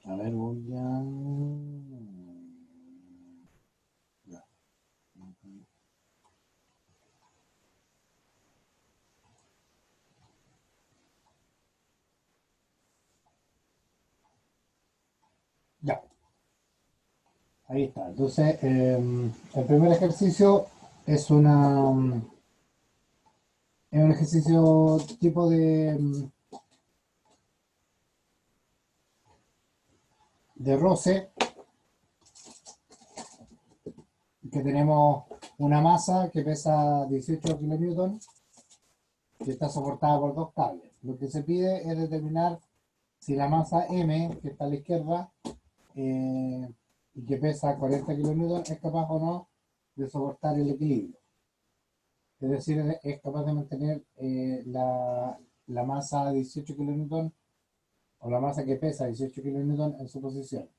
A ver, voy a... Ya. Ya, ahí está. Entonces, el primer ejercicio es es un ejercicio tipo de roce, que tenemos una masa que pesa 18 kilonewtons, que está soportada por dos cables. Lo que se pide es determinar si la masa M, que está a la izquierda, eh, y que pesa 40 kilonewtons, es capaz o no de soportar el equilibrio. Es decir, es capaz de mantener la masa 18 kilonewtons o la masa que pesa 18 kilonewtons en su posición.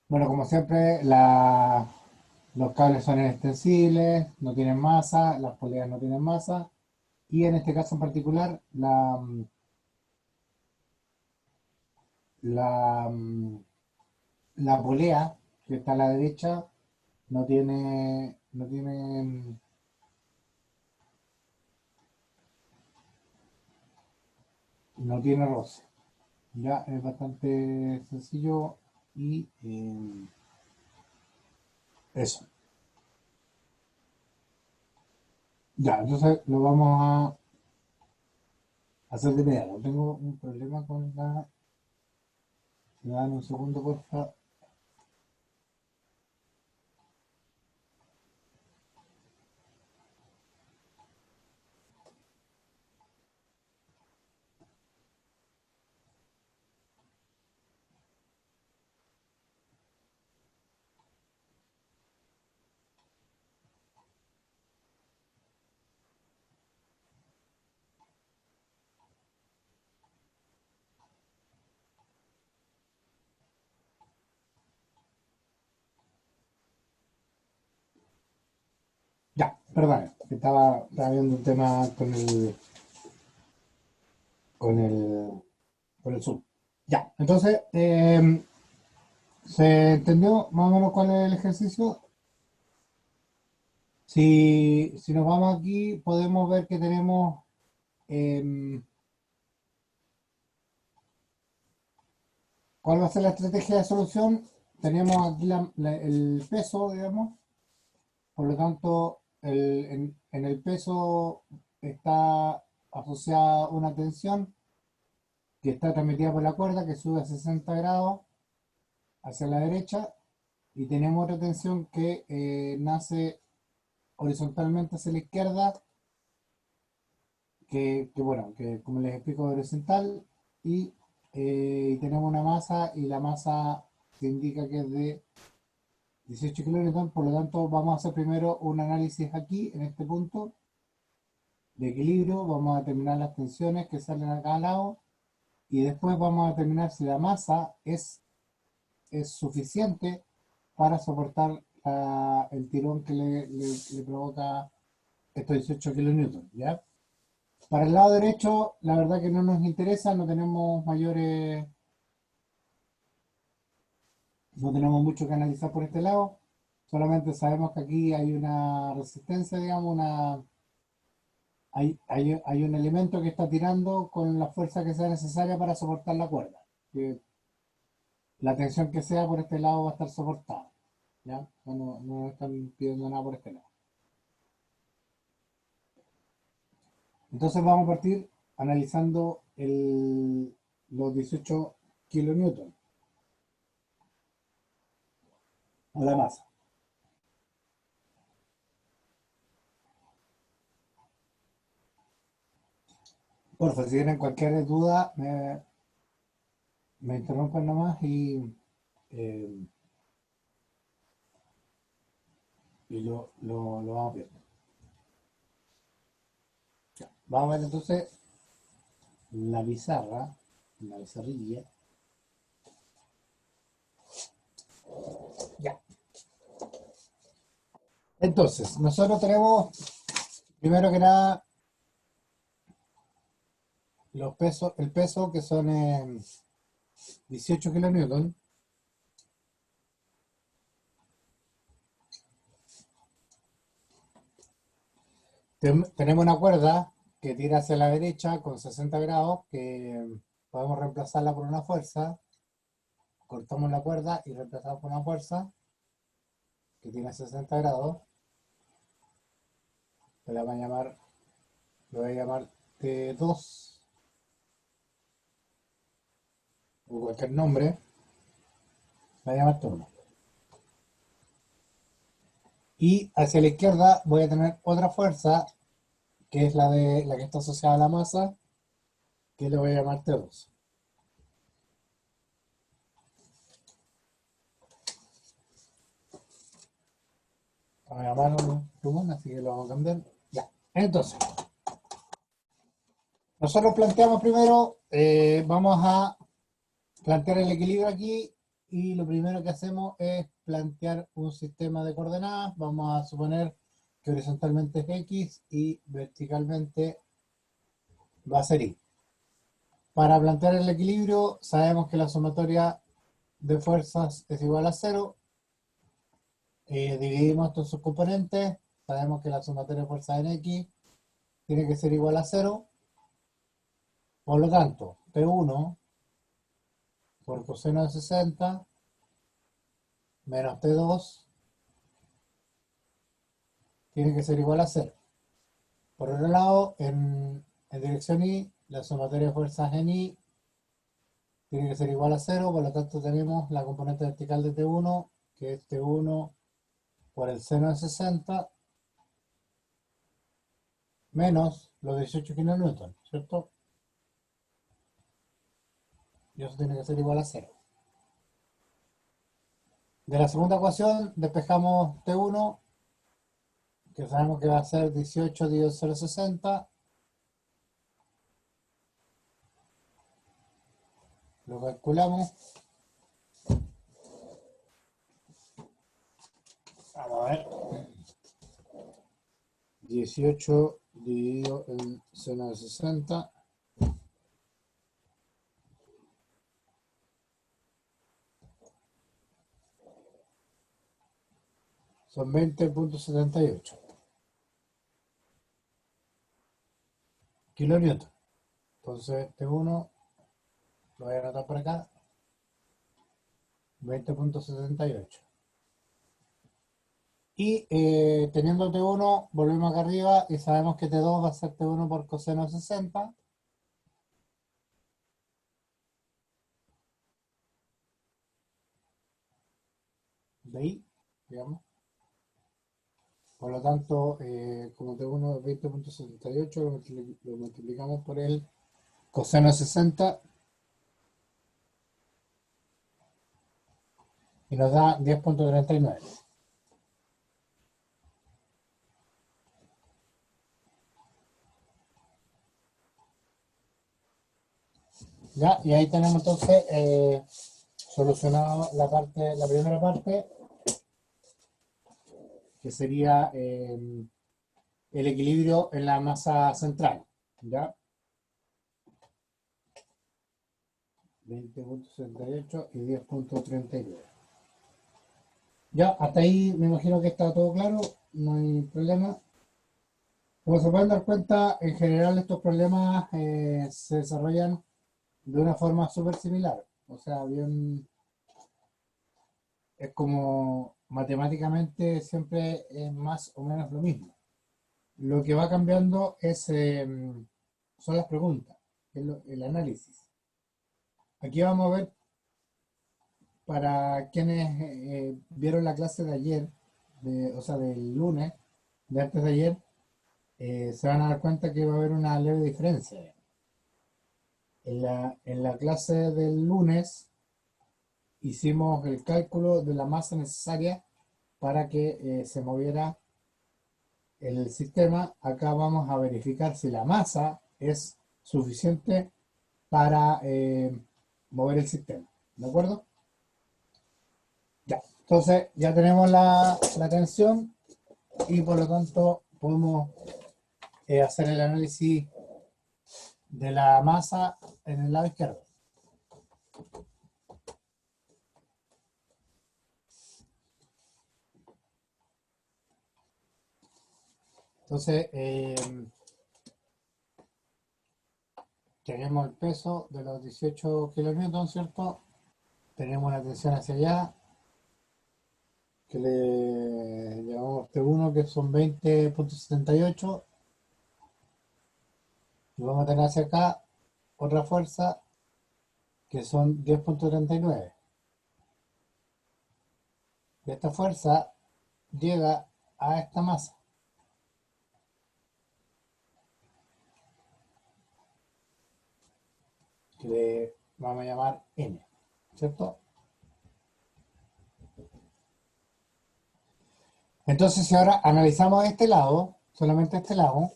Bueno, como siempre, los cables son extensibles, no tienen masa, las poleas no tienen masa, y en este caso en particular, la, la polea que está a la derecha no tiene roce. Ya es bastante sencillo y eso. Ya, entonces lo vamos a hacer de inmediato. Tengo un problema con la... Me dan un segundo, por favor. Ya, perdón, que estaba viendo un tema con el, con el Zoom. Ya, entonces, ¿se entendió más o menos cuál es el ejercicio? Si nos vamos aquí, podemos ver que tenemos, em, ¿cuál va a ser la estrategia de solución? Tenemos aquí el peso, digamos, por lo tanto, en el peso está asociada una tensión que está transmitida por la cuerda que sube a 60 grados hacia la derecha y tenemos otra tensión que nace horizontalmente hacia la izquierda, bueno, que como les explico horizontal y tenemos una masa y la masa se indica que es de 18 kilonewtons, por lo tanto vamos a hacer primero un análisis aquí en este punto de equilibrio, vamos a determinar las tensiones que salen acá al lado y después vamos a determinar si la masa es suficiente para soportar el tirón que le provoca estos 18 kilonewtons, ¿ya? Para el lado derecho, la verdad que no nos interesa, no tenemos mucho que analizar por este lado, solamente sabemos que aquí hay una resistencia, digamos, hay un elemento que está tirando con la fuerza que sea necesaria para soportar la cuerda. Que la tensión que sea por este lado va a estar soportada. ¿Ya? No están pidiendo nada por este lado. Entonces vamos a partir analizando los 18 kilonewtons a la masa. Por favor, si tienen cualquier duda, me interrumpen nomás eh, y lo vamos viendo. Ya. Vamos a ver entonces la pizarra, la pizarrilla. Ya. Entonces, nosotros tenemos, primero que nada, el peso que son 18 kilonewton. Tenemos una cuerda que tira hacia la derecha con 60 grados, que podemos reemplazarla por una fuerza. Cortamos la cuerda y reemplazamos por una fuerza que tiene 60 grados. Lo voy a llamar T2 o cualquier nombre. Voy a llamar T1. Y hacia la izquierda voy a tener otra fuerza, que es la que está asociada a la masa, que le voy a llamar T2. Vamos a llamarlo T1, así que lo vamos a cambiar. Ya. Entonces, nosotros planteamos primero, vamos a plantear el equilibrio aquí, y lo primero que hacemos es plantear un sistema de coordenadas. Vamos a suponer que horizontalmente es X y verticalmente va a ser Y. Para plantear el equilibrio sabemos que la sumatoria de fuerzas es igual a 0. Dividimos esto en sus componentes. Sabemos que la sumatoria de fuerzas en X tiene que ser igual a 0. Por lo tanto, T1 por coseno de 60 menos T2 tiene que ser igual a 0. Por otro lado, en dirección Y, la sumatoria de fuerzas en Y tiene que ser igual a 0, por lo tanto tenemos la componente vertical de T1, que es T1 por el seno de 60, menos los 18 kilonewton, ¿cierto? Y eso tiene que ser igual a 0. De la segunda ecuación despejamos T1, que sabemos que va a ser 18 dividido 0,60. Lo calculamos. Vamos a ver. 18 dividido en seno de 60. Son 20.78 kilonewton. Entonces, T1 lo voy a anotar por acá. 20.78. Y teniendo T1, volvemos acá arriba y sabemos que T2 va a ser T1 por coseno de 60. De ahí, digamos. Por lo tanto, como T1 es 20.78, lo multiplicamos por el coseno de 60 y nos da 10.39. Ya, y ahí tenemos entonces solucionado la primera parte, que sería el equilibrio en la masa central. ¿Ya? 20.68 y 10.39. Ya, hasta ahí me imagino que está todo claro, no hay problema. Como se pueden dar cuenta, en general estos problemas se desarrollan de una forma súper similar. O sea, bien, es como matemáticamente siempre es más o menos lo mismo. Lo que va cambiando son las preguntas, el análisis. Aquí vamos a ver, para quienes vieron la clase de ayer, o sea, del lunes, de antes de ayer, se van a dar cuenta que va a haber una leve diferencia. En la clase del lunes hicimos el cálculo de la masa necesaria para que se moviera el sistema. Acá vamos a verificar si la masa es suficiente para mover el sistema. ¿De acuerdo? Ya. Entonces ya tenemos la tensión y por lo tanto podemos hacer el análisis de la masa en el lado izquierdo. Entonces, tenemos el peso de los 18 kilonewtons, ¿cierto? Tenemos una tensión hacia allá, que le llamamos T1, que son 20,78. Y vamos a tener hacia acá otra fuerza, que son 10,39. Y esta fuerza llega a esta masa, que le vamos a llamar N, ¿cierto? Entonces, si ahora analizamos este lado, solamente este lado,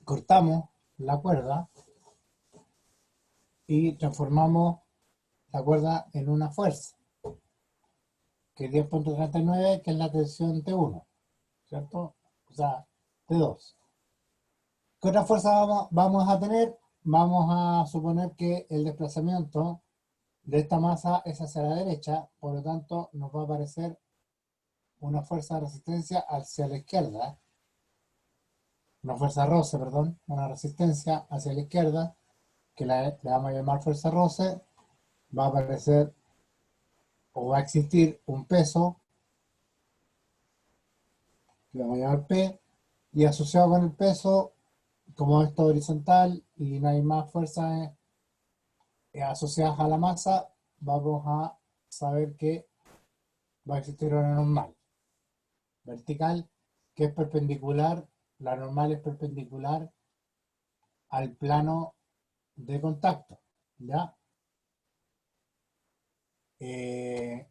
cortamos la cuerda y transformamos la cuerda en una fuerza, que es 10,39, que es la tensión T1, ¿cierto? O sea, T2. ¿Qué otra fuerza vamos a tener? Vamos a suponer que el desplazamiento de esta masa es hacia la derecha, por lo tanto nos va a aparecer una fuerza de resistencia hacia la izquierda, una fuerza roce, perdón, una resistencia hacia la izquierda, que le vamos a llamar fuerza roce. Va a aparecer o va a existir un peso, que le vamos a llamar P, y asociado con el peso, como esto es horizontal y no hay más fuerzas asociadas a la masa, vamos a saber que va a existir una normal vertical, que es perpendicular. La normal es perpendicular al plano de contacto, ¿ya?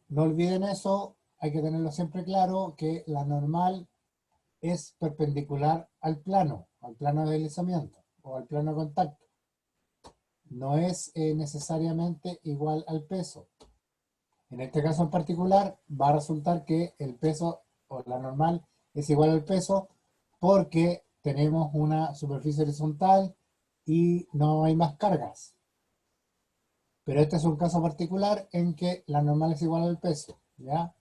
No olviden eso, hay que tenerlo siempre claro, que la normal es perpendicular al plano de deslizamiento o al plano de contacto. No es necesariamente igual al peso. En este caso en particular va a resultar que el peso o la normal es igual al peso porque tenemos una superficie horizontal y no hay más cargas. Pero este es un caso particular en que la normal es igual al peso, ¿ya?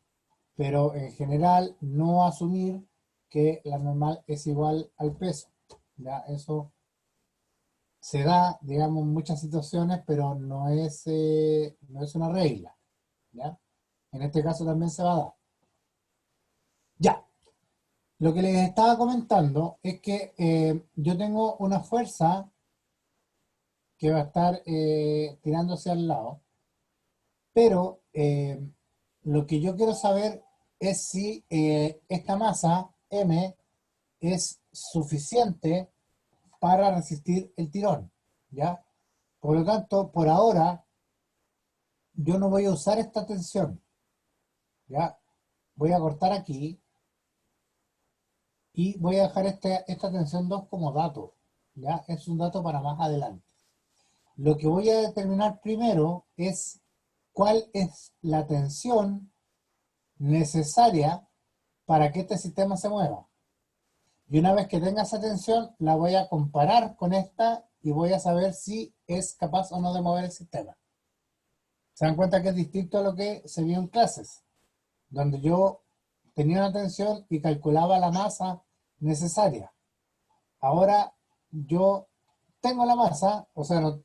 Pero en general no asumir que la normal es igual al peso, ¿ya? Eso se da, digamos, en muchas situaciones, pero no es una regla, ¿ya? En este caso también se va a dar. Ya, lo que les estaba comentando es que yo tengo una fuerza que va a estar tirándose al lado, pero lo que yo quiero saber es si esta masa M es suficiente para resistir el tirón, ¿ya? Por lo tanto, por ahora, yo no voy a usar esta tensión, ¿ya? Voy a cortar aquí y voy a dejar esta tensión 2 como dato, ¿ya? Es un dato para más adelante. Lo que voy a determinar primero es cuál es la tensión necesaria para que este sistema se mueva. Y una vez que tenga esa tensión, la voy a comparar con esta y voy a saber si es capaz o no de mover el sistema. Se dan cuenta que es distinto a lo que se vio en clases, donde yo tenía una tensión y calculaba la masa necesaria. Ahora yo tengo la masa, o sea, no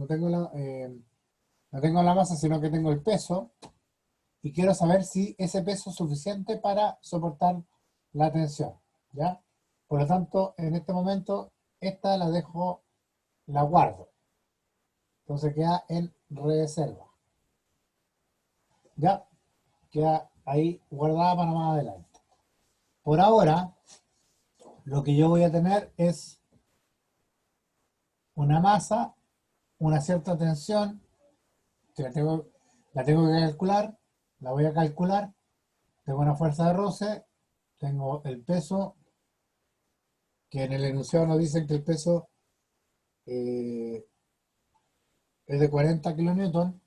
tengo no tengo la masa, sino que tengo el peso, y quiero saber si ese peso es suficiente para soportar la tensión, ¿ya? Por lo tanto, en este momento, esta la dejo, la guardo. Entonces queda en reserva. ¿Ya? Queda ahí guardada para más adelante. Por ahora, lo que yo voy a tener es una masa, una cierta tensión, que la tengo que calcular, la voy a calcular, tengo una fuerza de roce, tengo el peso, que en el enunciado nos dicen que el peso eh, es de 40 kilonewton.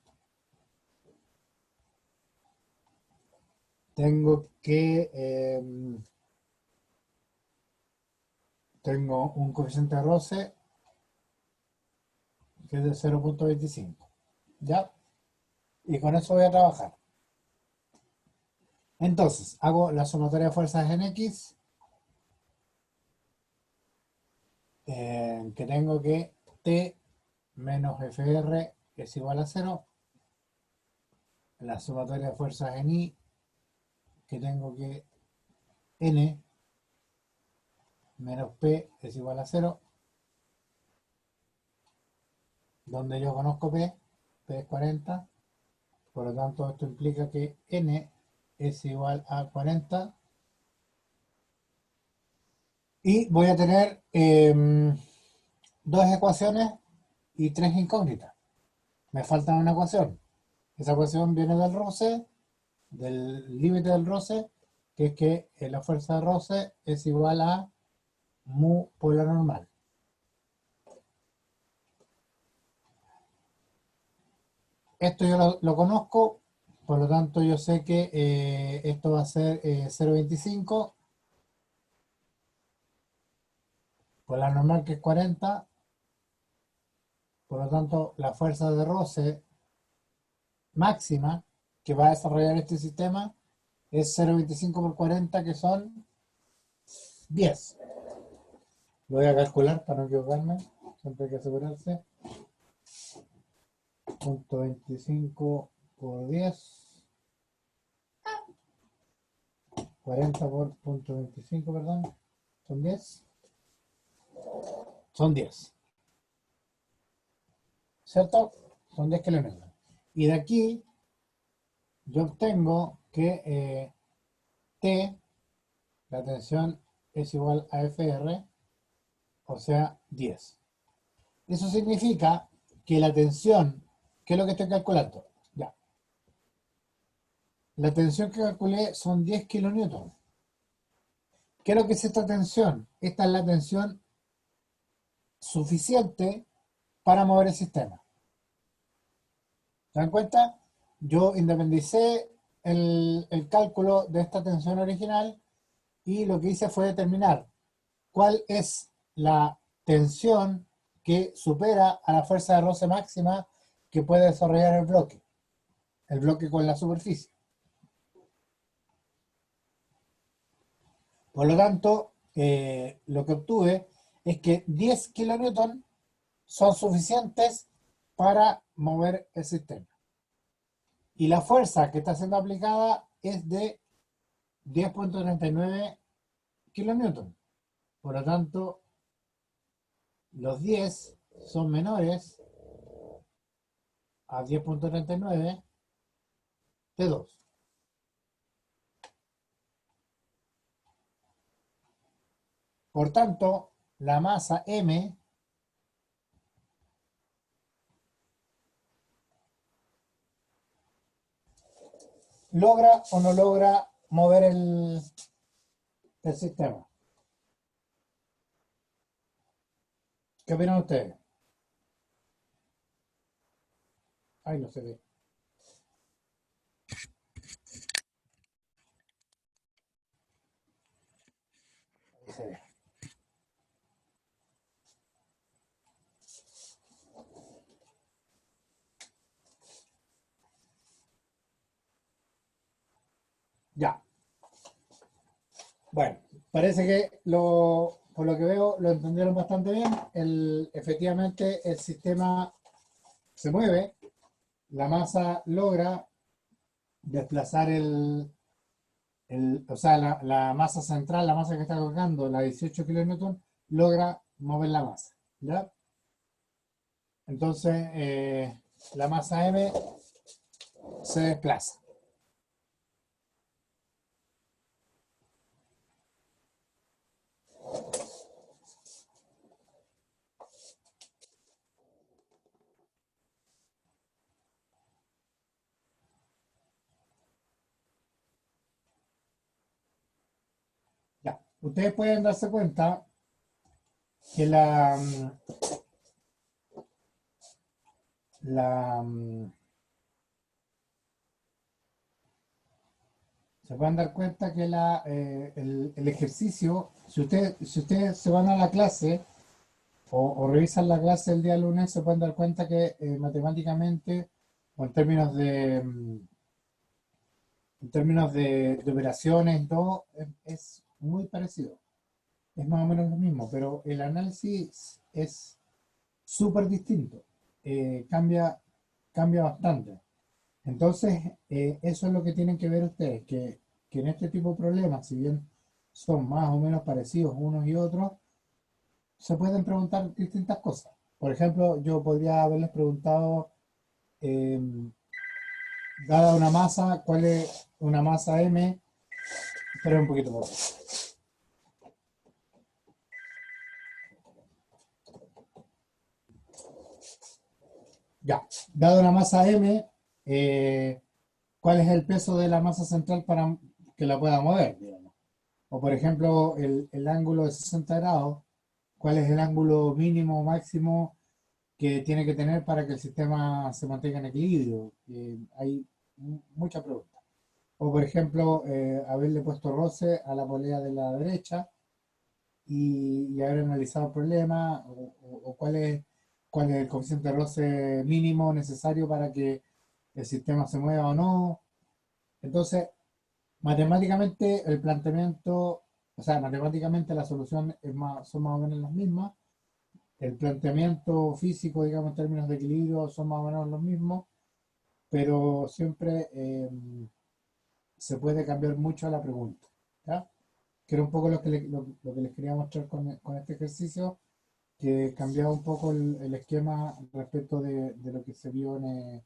Tengo que tengo un coeficiente de roce que es de 0,25, ¿ya? Y con eso voy a trabajar. Entonces, hago la sumatoria de fuerzas en X que tengo que T menos FR es igual a 0. La sumatoria de fuerzas en I, que tengo que N menos P es igual a 0, donde yo conozco P es 40, por lo tanto esto implica que N es igual a 40, y voy a tener dos ecuaciones y tres incógnitas. Me falta una ecuación. Esa ecuación viene del roce, del límite del roce, que es que la fuerza de roce es igual a mu por la normal. Esto yo lo conozco, por lo tanto yo sé que esto va a ser 0,25 por la normal, que es 40. Por lo tanto, la fuerza de roce máxima que va a desarrollar este sistema es 0,25 por 40, que son 10. Lo voy a calcular para no equivocarme, siempre hay que asegurarse. 0,25 por 10, 40 por 0,25, perdón, son 10. Son 10. ¿Cierto? Son 10 kilonewtons. Y de aquí yo obtengo que T, la tensión es igual a FR, o sea, 10. Eso significa que la tensión, ¿qué es lo que estoy calculando? Ya. La tensión que calculé son 10 kilonewtons. ¿Qué es lo que es esta tensión? Esta es la tensión suficiente para mover el sistema. ¿Se dan cuenta? Yo independicé el cálculo de esta tensión original y lo que hice fue determinar cuál es la tensión que supera a la fuerza de roce máxima que puede desarrollar el bloque con la superficie. Por lo tanto, lo que obtuve es que 10 kilonewtons son suficientes para mover el sistema. Y la fuerza que está siendo aplicada es de 10,39 kilonewtons. Por lo tanto, los 10 son menores a 10,39 de 2. Por tanto, la masa M logra o no logra mover el sistema. ¿Qué opinan ustedes? Ay, no se ve. Ahí se ve. Ya. Bueno, parece que por lo que veo lo entendieron bastante bien. Efectivamente el sistema se mueve, la masa logra desplazar o sea, la masa central, la masa que está colgando, la 18 kilonewton, logra mover la masa. ¿Ya? Entonces, la masa M se desplaza. Ya. Ustedes pueden darse cuenta que se pueden dar cuenta que el ejercicio, si ustedes se van a la clase o revisan la clase el día lunes, se pueden dar cuenta que matemáticamente, o en términos de operaciones y todo, es muy parecido. es más o menos lo mismo, pero el análisis es súper distinto. Cambia, cambia bastante. Entonces, eso es lo que tienen que ver ustedes, que en este tipo de problemas, si bien son más o menos parecidos unos y otros, se pueden preguntar distintas cosas. Por ejemplo, yo podría haberles preguntado, eh, dada una masa, ¿cuál es una masa M? Espera un poquito, por favor. Ya, dada una masa M, eh, ¿cuál es el peso de la masa central para que la pueda mover, digamos? O por ejemplo, el ángulo de 60 grados, ¿cuál es el ángulo mínimo o máximo que tiene que tener para que el sistema se mantenga en equilibrio? Hay muchas preguntas. O por ejemplo, haberle puesto roce a la polea de la derecha y haber analizado el problema, o cuál es el coeficiente de roce mínimo necesario para que el sistema se mueva o no. Entonces, matemáticamente el planteamiento, o sea, matemáticamente la solución son más o menos las mismas. El planteamiento físico, digamos, en términos de equilibrio, son más o menos los mismos, pero siempre se puede cambiar mucho la pregunta. ¿Ya? Que era un poco lo que les quería mostrar con este ejercicio, que cambiaba un poco el esquema respecto de lo que se vio en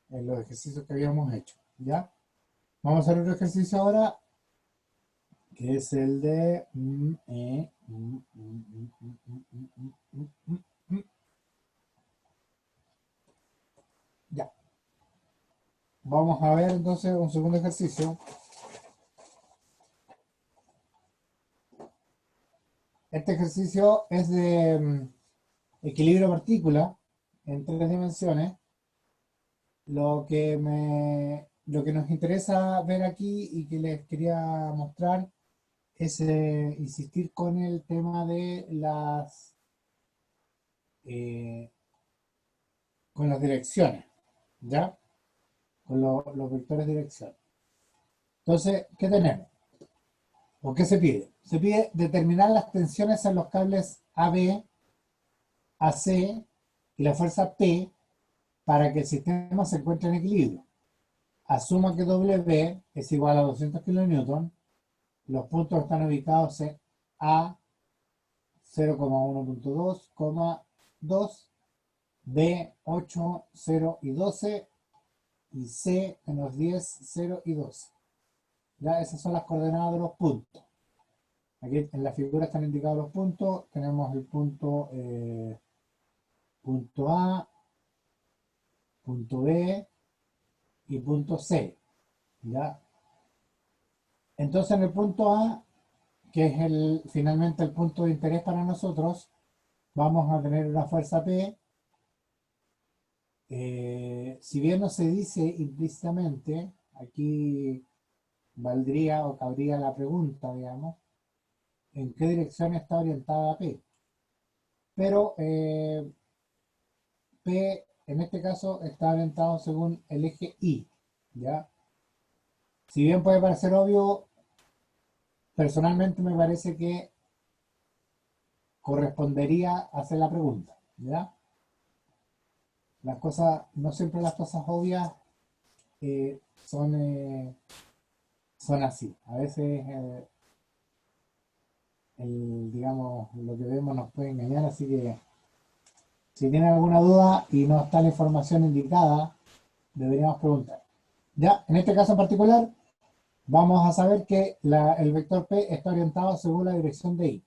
los ejercicios que habíamos hecho. ¿Ya? Vamos a hacer otro ejercicio ahora, que es el de... ya. Vamos a ver entonces un segundo ejercicio. Este ejercicio es de equilibrio partícula en tres dimensiones. Lo que nos interesa ver aquí y que les quería mostrar es insistir con el tema de eh, con las direcciones, ¿ya? Con los vectores de dirección. Entonces, ¿qué tenemos? ¿O qué se pide? Se pide determinar las tensiones en los cables AB, AC y la fuerza P para que el sistema se encuentre en equilibrio. Asuma que W es igual a 200 kN. Los puntos están ubicados en A 0,1.2, 2, B 8, 0 y 12 y C -10, 0 y 12. Ya esas son las coordenadas de los puntos. Aquí en la figura están indicados los puntos. Tenemos el punto A, punto B y punto C. ¿Ya? Entonces en el punto A, que es finalmente el punto de interés para nosotros, vamos a tener una fuerza P. Si bien no se dice implícitamente, aquí valdría o cabría la pregunta, digamos, ¿en qué dirección está orientada P? Pero P en este caso está orientado según el eje Y, ¿ya? Si bien puede parecer obvio, personalmente me parece que correspondería hacer la pregunta, ¿ya? Las cosas, no siempre las cosas obvias eh, son, eh, son así. A veces, digamos, lo que vemos nos puede engañar, así que si tienen alguna duda y no está la información indicada, deberíamos preguntar. Ya, en este caso en particular, vamos a saber que el vector P está orientado según la dirección de Y.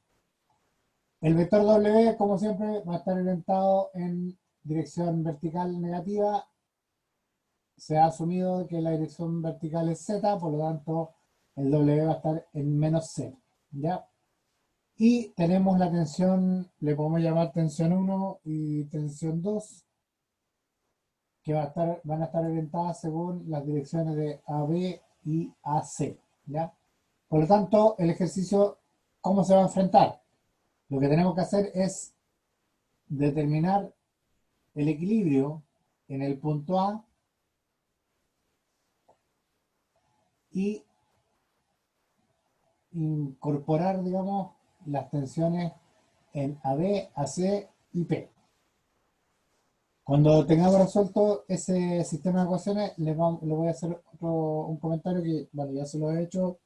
El vector W, como siempre, va a estar orientado en dirección vertical negativa. Se ha asumido que la dirección vertical es Z, por lo tanto, el W va a estar en menos Z. ¿Ya? Y tenemos la tensión, le podemos llamar tensión 1 y tensión 2, que van a estar orientadas según las direcciones de AB y AC. ¿Ya? Por lo tanto, el ejercicio, ¿cómo se va a enfrentar? Lo que tenemos que hacer es determinar el equilibrio en el punto A y incorporar, digamos, las tensiones en AB, AC y P. Cuando tengamos resuelto ese sistema de ecuaciones, le voy a hacer un comentario que, bueno, ya se lo he hecho,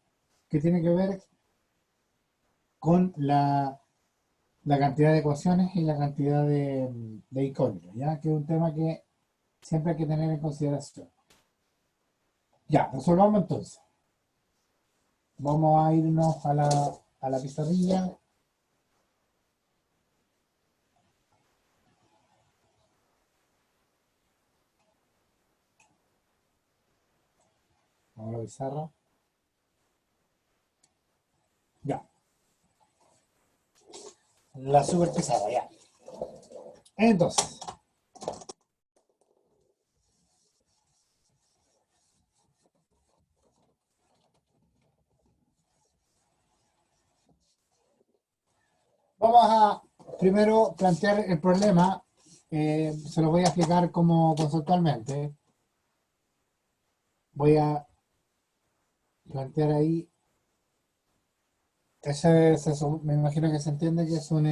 que tiene que ver con la cantidad de ecuaciones y la cantidad de incógnitas, ¿ya? Que es un tema que siempre hay que tener en consideración. Ya, resolvamos entonces. Vamos a irnos a la pizarrilla. Vamos a la pizarra. Ya. La super pizarra, ya. Entonces, vamos a primero plantear el problema. Se lo voy a explicar como conceptualmente. Voy a plantear ahí. Me imagino que se entiende que es son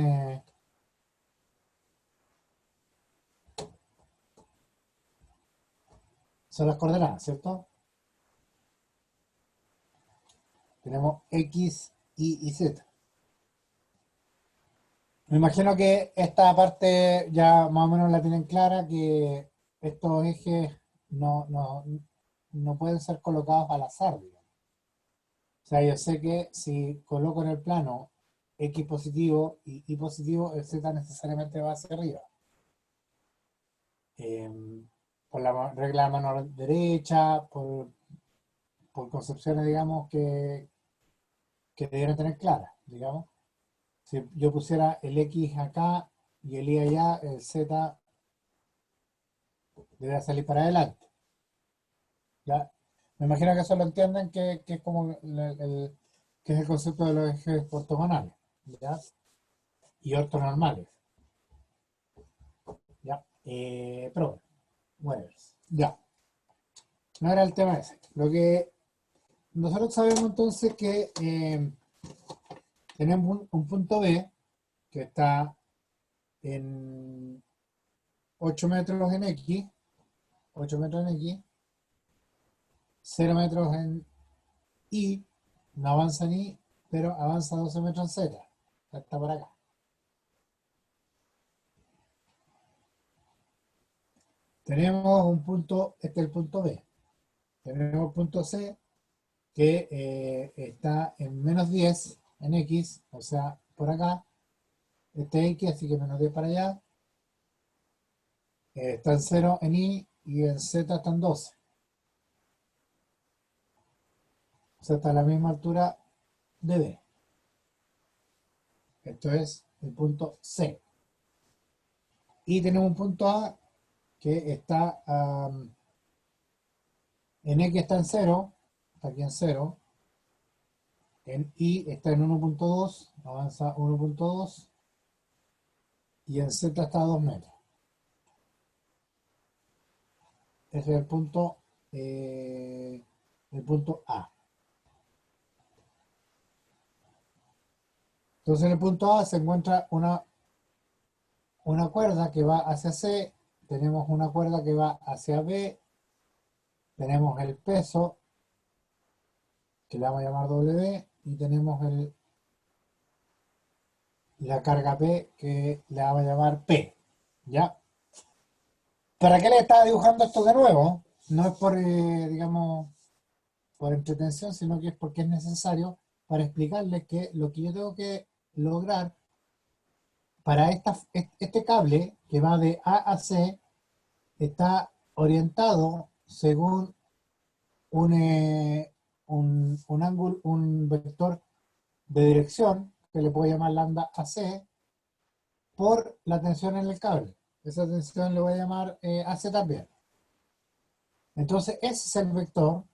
las coordenadas, ¿cierto? Tenemos X, Y y Z. Me imagino que esta parte ya más o menos la tienen clara, que estos ejes no pueden ser colocados al azar, digamos. O sea, yo sé que si coloco en el plano X positivo y Y positivo, el Z necesariamente va hacia arriba. Por la regla de mano derecha, por concepciones, digamos, que debieran tener claras, digamos. Si yo pusiera el X acá y el Y allá, el Z debería salir para adelante. ¿Ya? Me imagino que eso lo entienden, que es como que es el concepto de los ejes ortogonales, ¿ya? Y ortonormales, ¿ya? Pero bueno, ya. No era el tema ese. Lo que nosotros sabemos entonces que tenemos un punto B que está en 8 metros en X, 8 metros en X, 0 metros en Y, no avanza en Y, pero avanza 12 metros en Z. Está por acá. Tenemos un punto, este es el punto B. Tenemos el punto C, que está en menos 10 en X, o sea, por acá. Este es X, así que menos 10 para allá. Está en 0 en Y y en Z está en 12. O sea, está a la misma altura de B. Esto es el punto C. Y tenemos un punto A que está en X está en 0, está aquí en 0. En Y está en 1.2, avanza 1.2. Y en Z está a 2 metros. Ese es el punto A. Entonces en el punto A se encuentra una cuerda que va hacia C, tenemos una cuerda que va hacia B, tenemos el peso, que le vamos a llamar W, y tenemos la carga P, que le vamos a llamar P. ¿Ya? ¿Para qué le estaba dibujando esto de nuevo? No es por, digamos, por entretención, sino que es porque es necesario para explicarles que lo que yo tengo que lograr para este cable que va de A a C está orientado según un ángulo, un vector de dirección, que le puedo llamar lambda AC, por la tensión en el cable. Esa tensión le voy a llamar AC también. Entonces, ese es el vector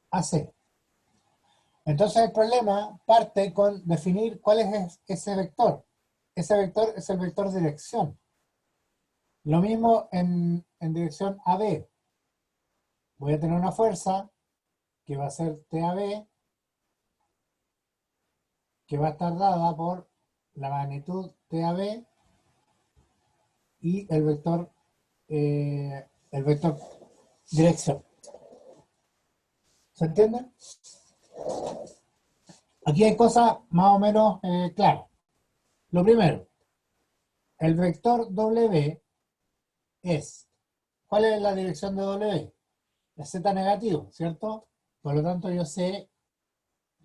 AC. Entonces, el problema parte con definir cuál es ese vector. Ese vector es el vector de dirección. Lo mismo en dirección AB. Voy a tener una fuerza que va a ser TAB, que va a estar dada por la magnitud TAB y el vector dirección. ¿Se entiende? Aquí hay cosas más o menos claras. Lo primero, el vector W es, ¿cuál es la dirección de W? Es Z negativo, ¿cierto? Por lo tanto, yo sé,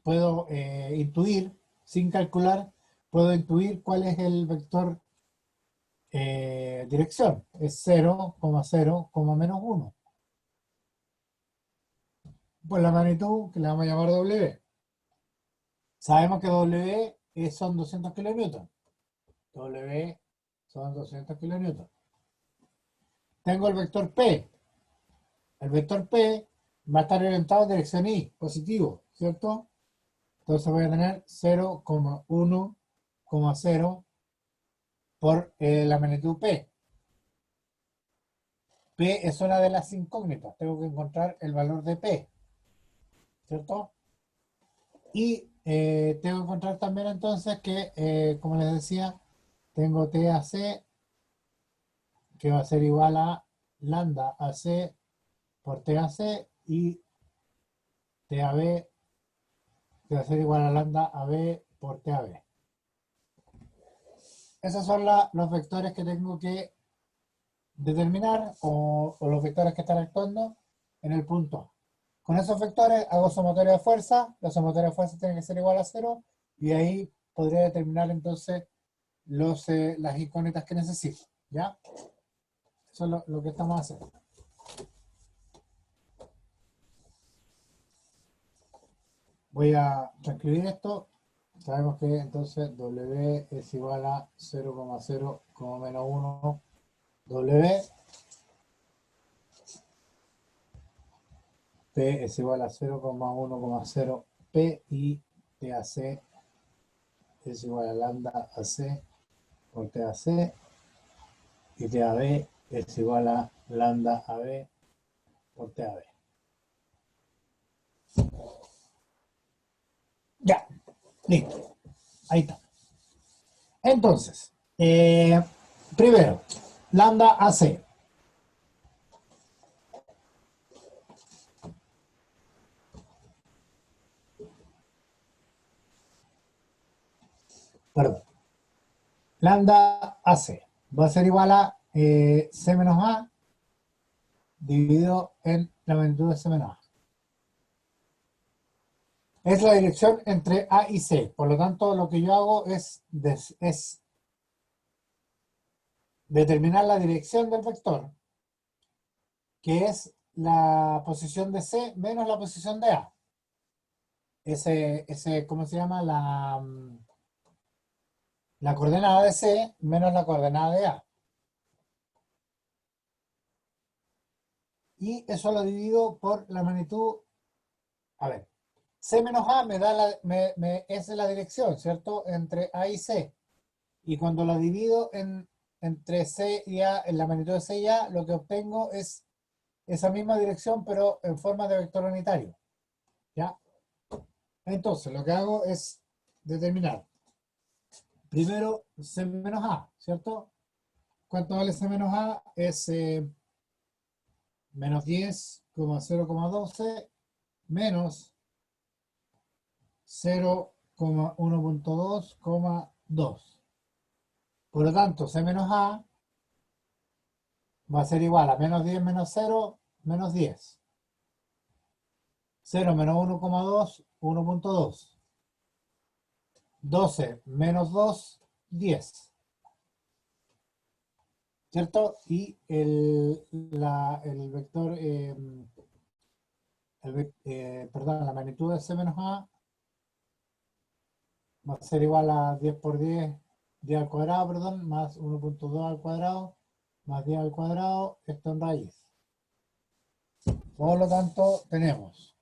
puedo intuir, sin calcular, puedo intuir cuál es el vector dirección. Es 0,0, menos 1. Pues la magnitud, que le vamos a llamar W. Sabemos que W son 200 kilonewtons. W son 200 kilonewtons. Tengo el vector P. El vector P va a estar orientado en dirección Y, positivo, ¿cierto? Entonces voy a tener 0,1,0 por la magnitud P. P es una de las incógnitas. Tengo que encontrar el valor de P, ¿cierto? Y tengo que encontrar también entonces que, como les decía, tengo TAC que va a ser igual a lambda AC por TAC y TAB que va a ser igual a lambda AB por TAB. Esos son los vectores que tengo que determinar o los vectores que están actuando en el punto A. Con esos vectores hago sumatoria de fuerza, la sumatoria de fuerza tiene que ser igual a 0 y ahí podría determinar entonces las incógnitas que necesito, ¿ya? Eso es lo que estamos haciendo. Voy a transcribir esto. Sabemos que entonces W es igual a 0,0, menos 1 W. P es igual a 0,1,0 P y TAC es igual a lambda AC por TAC y TAB es igual a lambda AB por TAB. Ya, listo. Ahí está. Entonces, primero, lambda AC. Perdón. Lambda AC va a ser igual a C menos A dividido en la magnitud de C menos A. Es la dirección entre A y C. Por lo tanto, lo que yo hago es determinar la dirección del vector, que es la posición de C menos la posición de A. ¿Cómo se llama? La coordenada de C menos la coordenada de A. Y eso lo divido por la magnitud. A ver, C menos A es la dirección, ¿cierto? Entre A y C. Y cuando la divido entre C y A, en la magnitud de C y A, lo que obtengo es esa misma dirección, pero en forma de vector unitario. ¿Ya? Entonces, lo que hago es determinar primero C menos A, ¿cierto? ¿Cuánto vale C menos A? Es menos 10,0,12 menos 0,1.2,2. Por lo tanto, C menos A va a ser igual a menos 10 menos 0, menos 10. 0 menos 1,2, 1.2. 12 menos 2, 10. ¿Cierto? Y el vector, perdón, la magnitud de C menos A va a ser igual a 10 por 10, 10 al cuadrado, perdón, más 1.2 al cuadrado, más 10 al cuadrado, esto en raíz. Por lo tanto, tenemos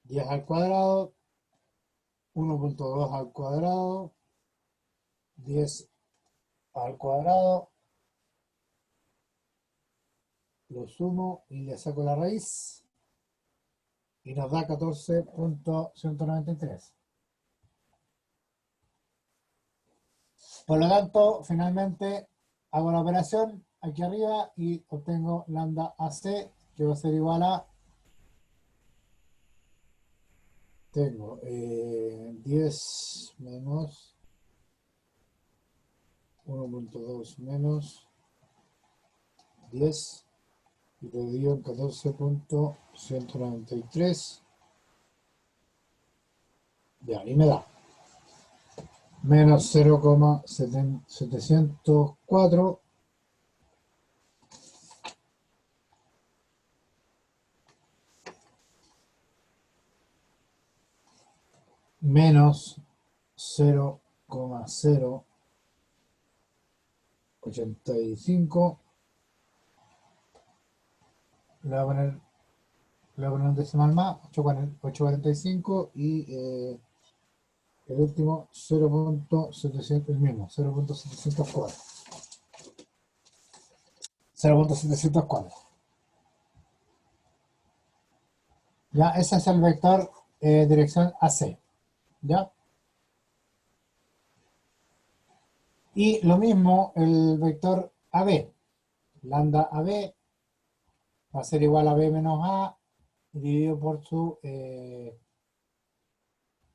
10 al cuadrado, 1.2 al cuadrado, 10 al cuadrado, lo sumo y le saco la raíz. y nos da 14.193. Por lo tanto, finalmente hago la operación aquí arriba y obtengo lambda AC, que va a ser igual a, tengo 10 menos 1.2 menos 10 y lo divido en 14.193. Ya, y me da menos 0,704 menos 0,085. Le voy a poner un decimal más, 845 y el último 0.700, el mismo, 0.704. 0.704. Ya, ese es el vector dirección AC. ¿Ya? Y lo mismo el vector AB. Lambda AB va a ser igual a B menos A dividido por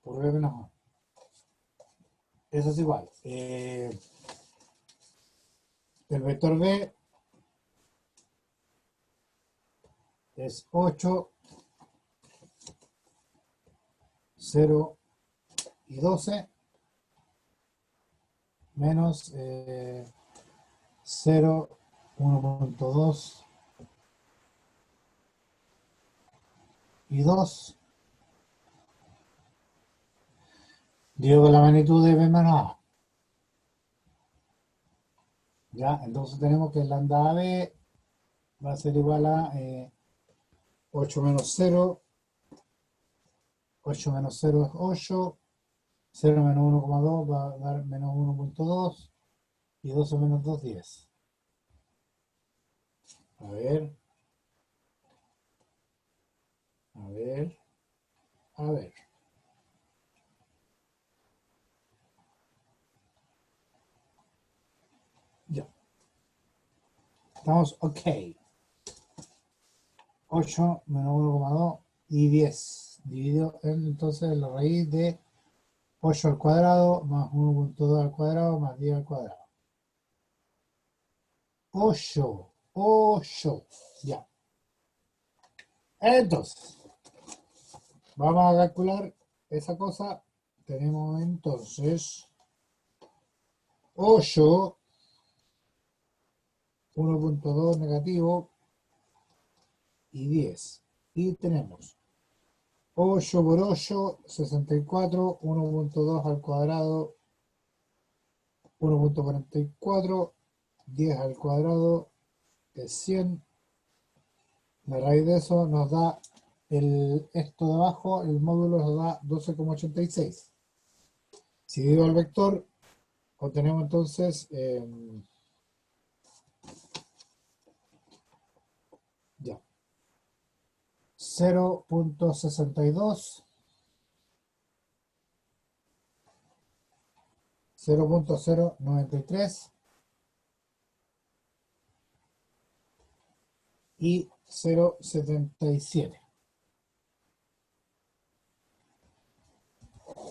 por B menos A. Eso es igual. El vector B es 8, 0 y 12 menos 0, 1.2 y 2 dividido por la magnitud de B menos A. Ya, entonces tenemos que el lambda AB va a ser igual a 8 menos 0, 8 menos 0 es 8, 0 menos 1,2 va a dar menos 1.2 y 12 menos 2, 10. A ver, a ver, a ver. Ya, estamos ok. 8 menos 1,2 y 10 dividido en, entonces la raíz de 8 al cuadrado más 1.2 al cuadrado más 10 al cuadrado. 8, 8, ya. Entonces, vamos a calcular esa cosa. Tenemos entonces 8, 1.2 negativo y 10. Y tenemos 8 por 8, 64, 1.2 al cuadrado, 1.44, 10 al cuadrado es 100. La raíz de eso nos da esto de abajo, el módulo nos da 12,86. Si divido el vector, obtenemos entonces ya 0.62, 0.093 y 0.77.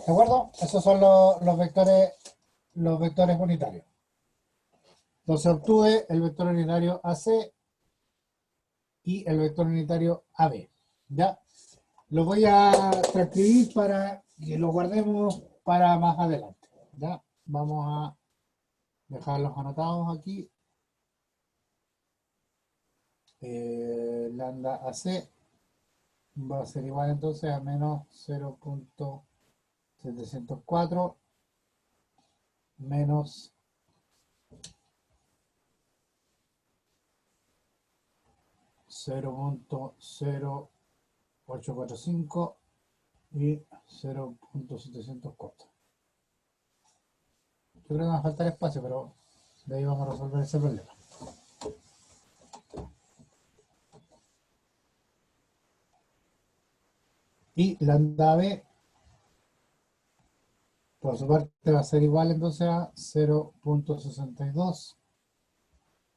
¿De acuerdo? Esos son los vectores unitarios. Entonces obtuve el vector unitario AC y el vector unitario AB. ¿Ya? Lo voy a transcribir para que lo guardemos para más adelante. ¿Ya? Vamos a dejarlos anotados aquí. Lambda AC va a ser igual entonces a menos 0.704 menos 0.0845 y 0.704. Yo creo que me va a faltar espacio, pero de ahí vamos a resolver ese problema. Y lambda B, por su parte, va a ser igual entonces a 0.62,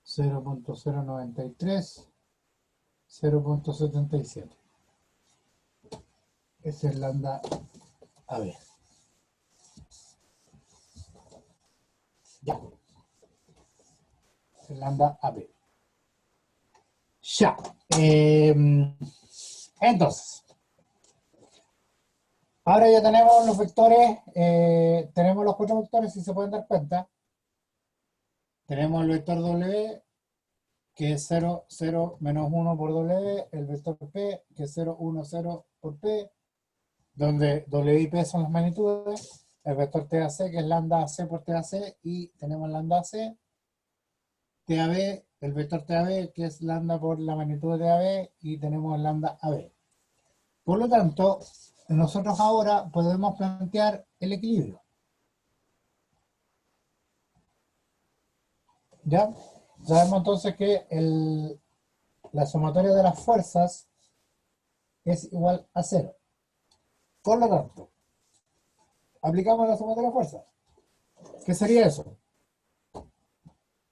0.093, 0.77. Ese es lambda AB. Ya. El lambda AB. Ya. Entonces, ahora ya tenemos los vectores, tenemos los cuatro vectores, si se pueden dar cuenta. Tenemos el vector W, que es 0, 0, menos 1 por W, el vector P, que es 0, 1, 0 por P, donde W y P son las magnitudes, el vector TAC, que es lambda AC por TAC, y tenemos lambda AC, TAB, el vector TAB, que es lambda por la magnitud de AB, y tenemos lambda AB. Por lo tanto, nosotros ahora podemos plantear el equilibrio. ¿Ya? Sabemos entonces que la sumatoria de las fuerzas es igual a 0. Por lo tanto, aplicamos la sumatoria de fuerzas. ¿Qué sería eso?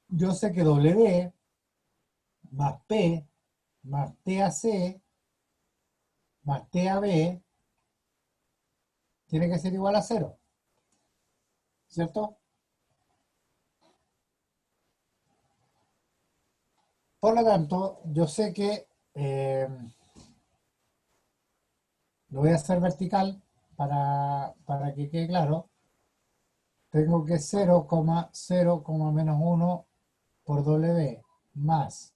Yo sé que W más P más TAC más TAB tiene que ser igual a 0. ¿Cierto? Por lo tanto, yo sé que lo voy a hacer vertical para que quede claro. Tengo que 0,0, menos 1 por W más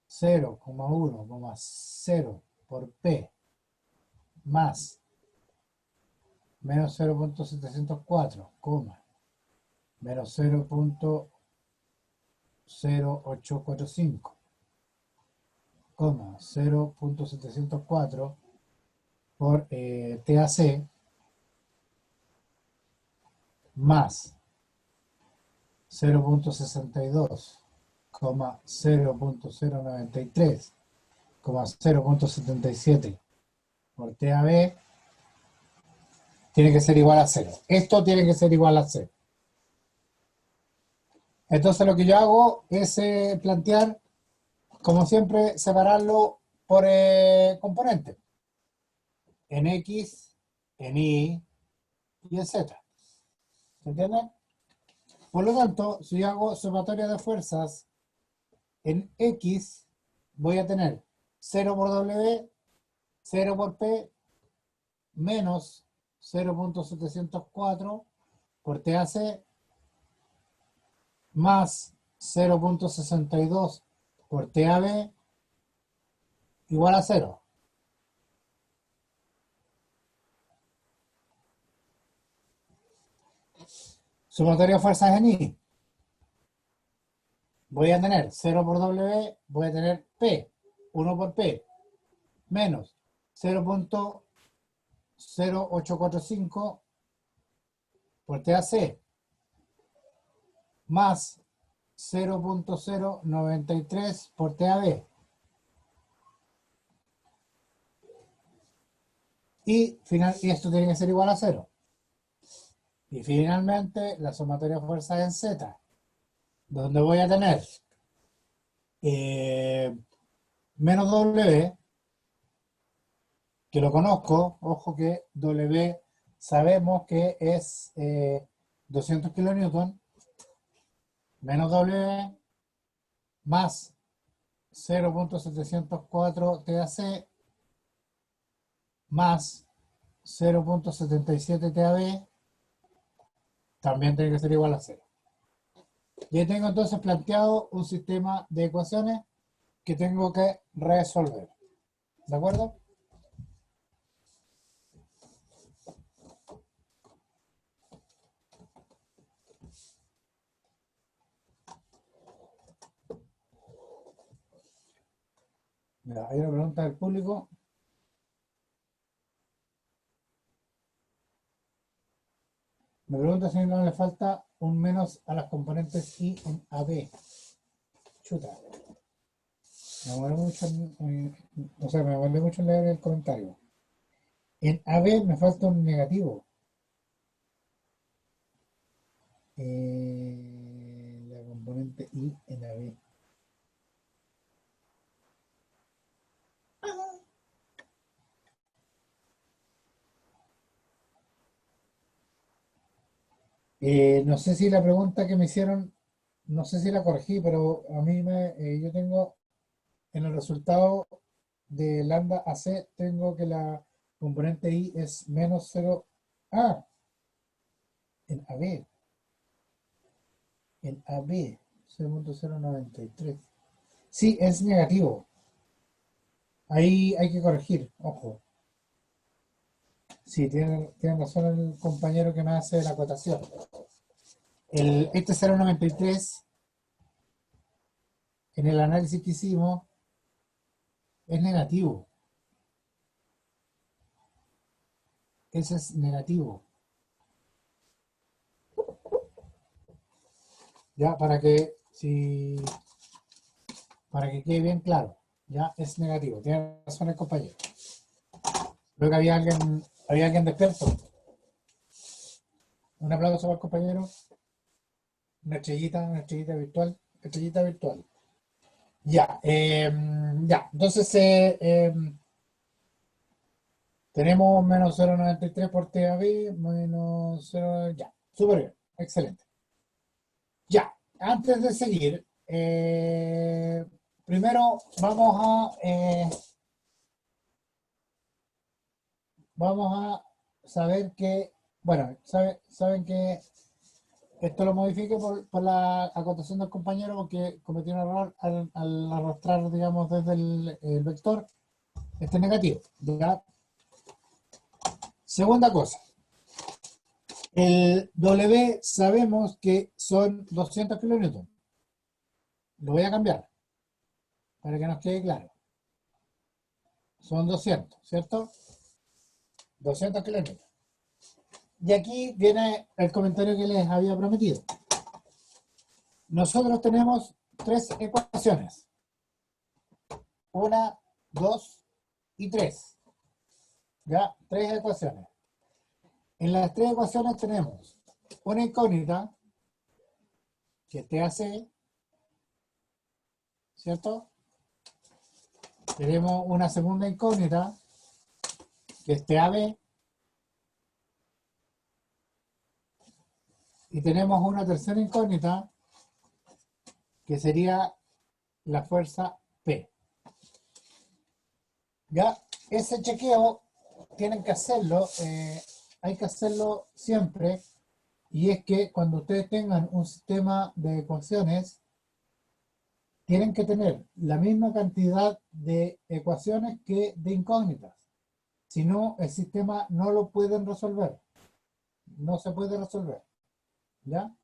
0,1,0 por P más menos 0.704, menos 0.0845, 0.704 por TAC más 0.62, 0.093, 0.77 por TAB tiene que ser igual a 0. Esto tiene que ser igual a 0. Entonces lo que yo hago es plantear, como siempre, separarlo por componentes. En X, en Y y en Z. ¿Se entiende? Por lo tanto, si yo hago sumatoria de fuerzas en X, voy a tener 0 por W, 0 por P, menos 0.704 por TAC, más 0.62 por TAB, igual a 0. Sumatoria de fuerzas en Y. Voy a tener 0 por W, voy a tener P, 1 por P, menos 0.0845 por TAC, más 0.093 por TAB. Y esto tiene que ser igual a 0. Y finalmente, la sumatoria de fuerzas en Z, donde voy a tener menos W, que lo conozco, ojo que W sabemos que es 200 kilonewton, menos W más 0.704 TAC más 0.77 TAB también tiene que ser igual a 0. Ya tengo entonces planteado un sistema de ecuaciones que tengo que resolver. ¿De acuerdo? Mira, hay una pregunta del público. Me pregunta si no le falta un menos a las componentes I en AB. Chuta. Me molé mucho, me molé mucho leer el comentario. En AB me falta un negativo. La componente I en AB. No sé si la pregunta que me hicieron, no sé si la corregí, pero a mí yo tengo en el resultado de lambda AC, tengo que la componente I es menos 0. Ah, en AB, en AB, 0.093. Sí, es negativo. Ahí hay que corregir, ojo. Sí, tiene razón el compañero que me hace la acotación. Este 0.93, en el análisis que hicimos, es negativo. Ese es negativo. Ya, para que quede bien claro, ya es negativo. Tiene razón el compañero. Creo que había alguien despierto. Un aplauso para el compañero. Una estrellita virtual. Estrellita virtual. Ya, ya. Entonces, tenemos menos 0.93 por TAB, menos 0, ya. Súper bien. Excelente. Ya. Antes de seguir, primero vamos a saber que, bueno, saben que esto lo modifique por la acotación del compañero porque cometió un error al arrastrar, digamos, desde el vector este negativo. ¿Ya? Segunda cosa, el W sabemos que son 200 kilonewtons. Lo voy a cambiar para que nos quede claro. Son 200, ¿cierto? 200 kilonewtons. Y aquí viene el comentario que les había prometido. Nosotros tenemos tres ecuaciones. Una, dos y tres. ¿Ya? Tres ecuaciones. En las tres ecuaciones tenemos una incógnita, que es TAC, ¿cierto? Tenemos una segunda incógnita, que es TAB, y tenemos una tercera incógnita, que sería la fuerza P. ¿Ya? Ese chequeo tienen que hacerlo, hay que hacerlo siempre, y es que cuando ustedes tengan un sistema de ecuaciones, tienen que tener la misma cantidad de ecuaciones que de incógnitas. Si no, el sistema no lo pueden resolver. No se puede resolver. ¿Ya?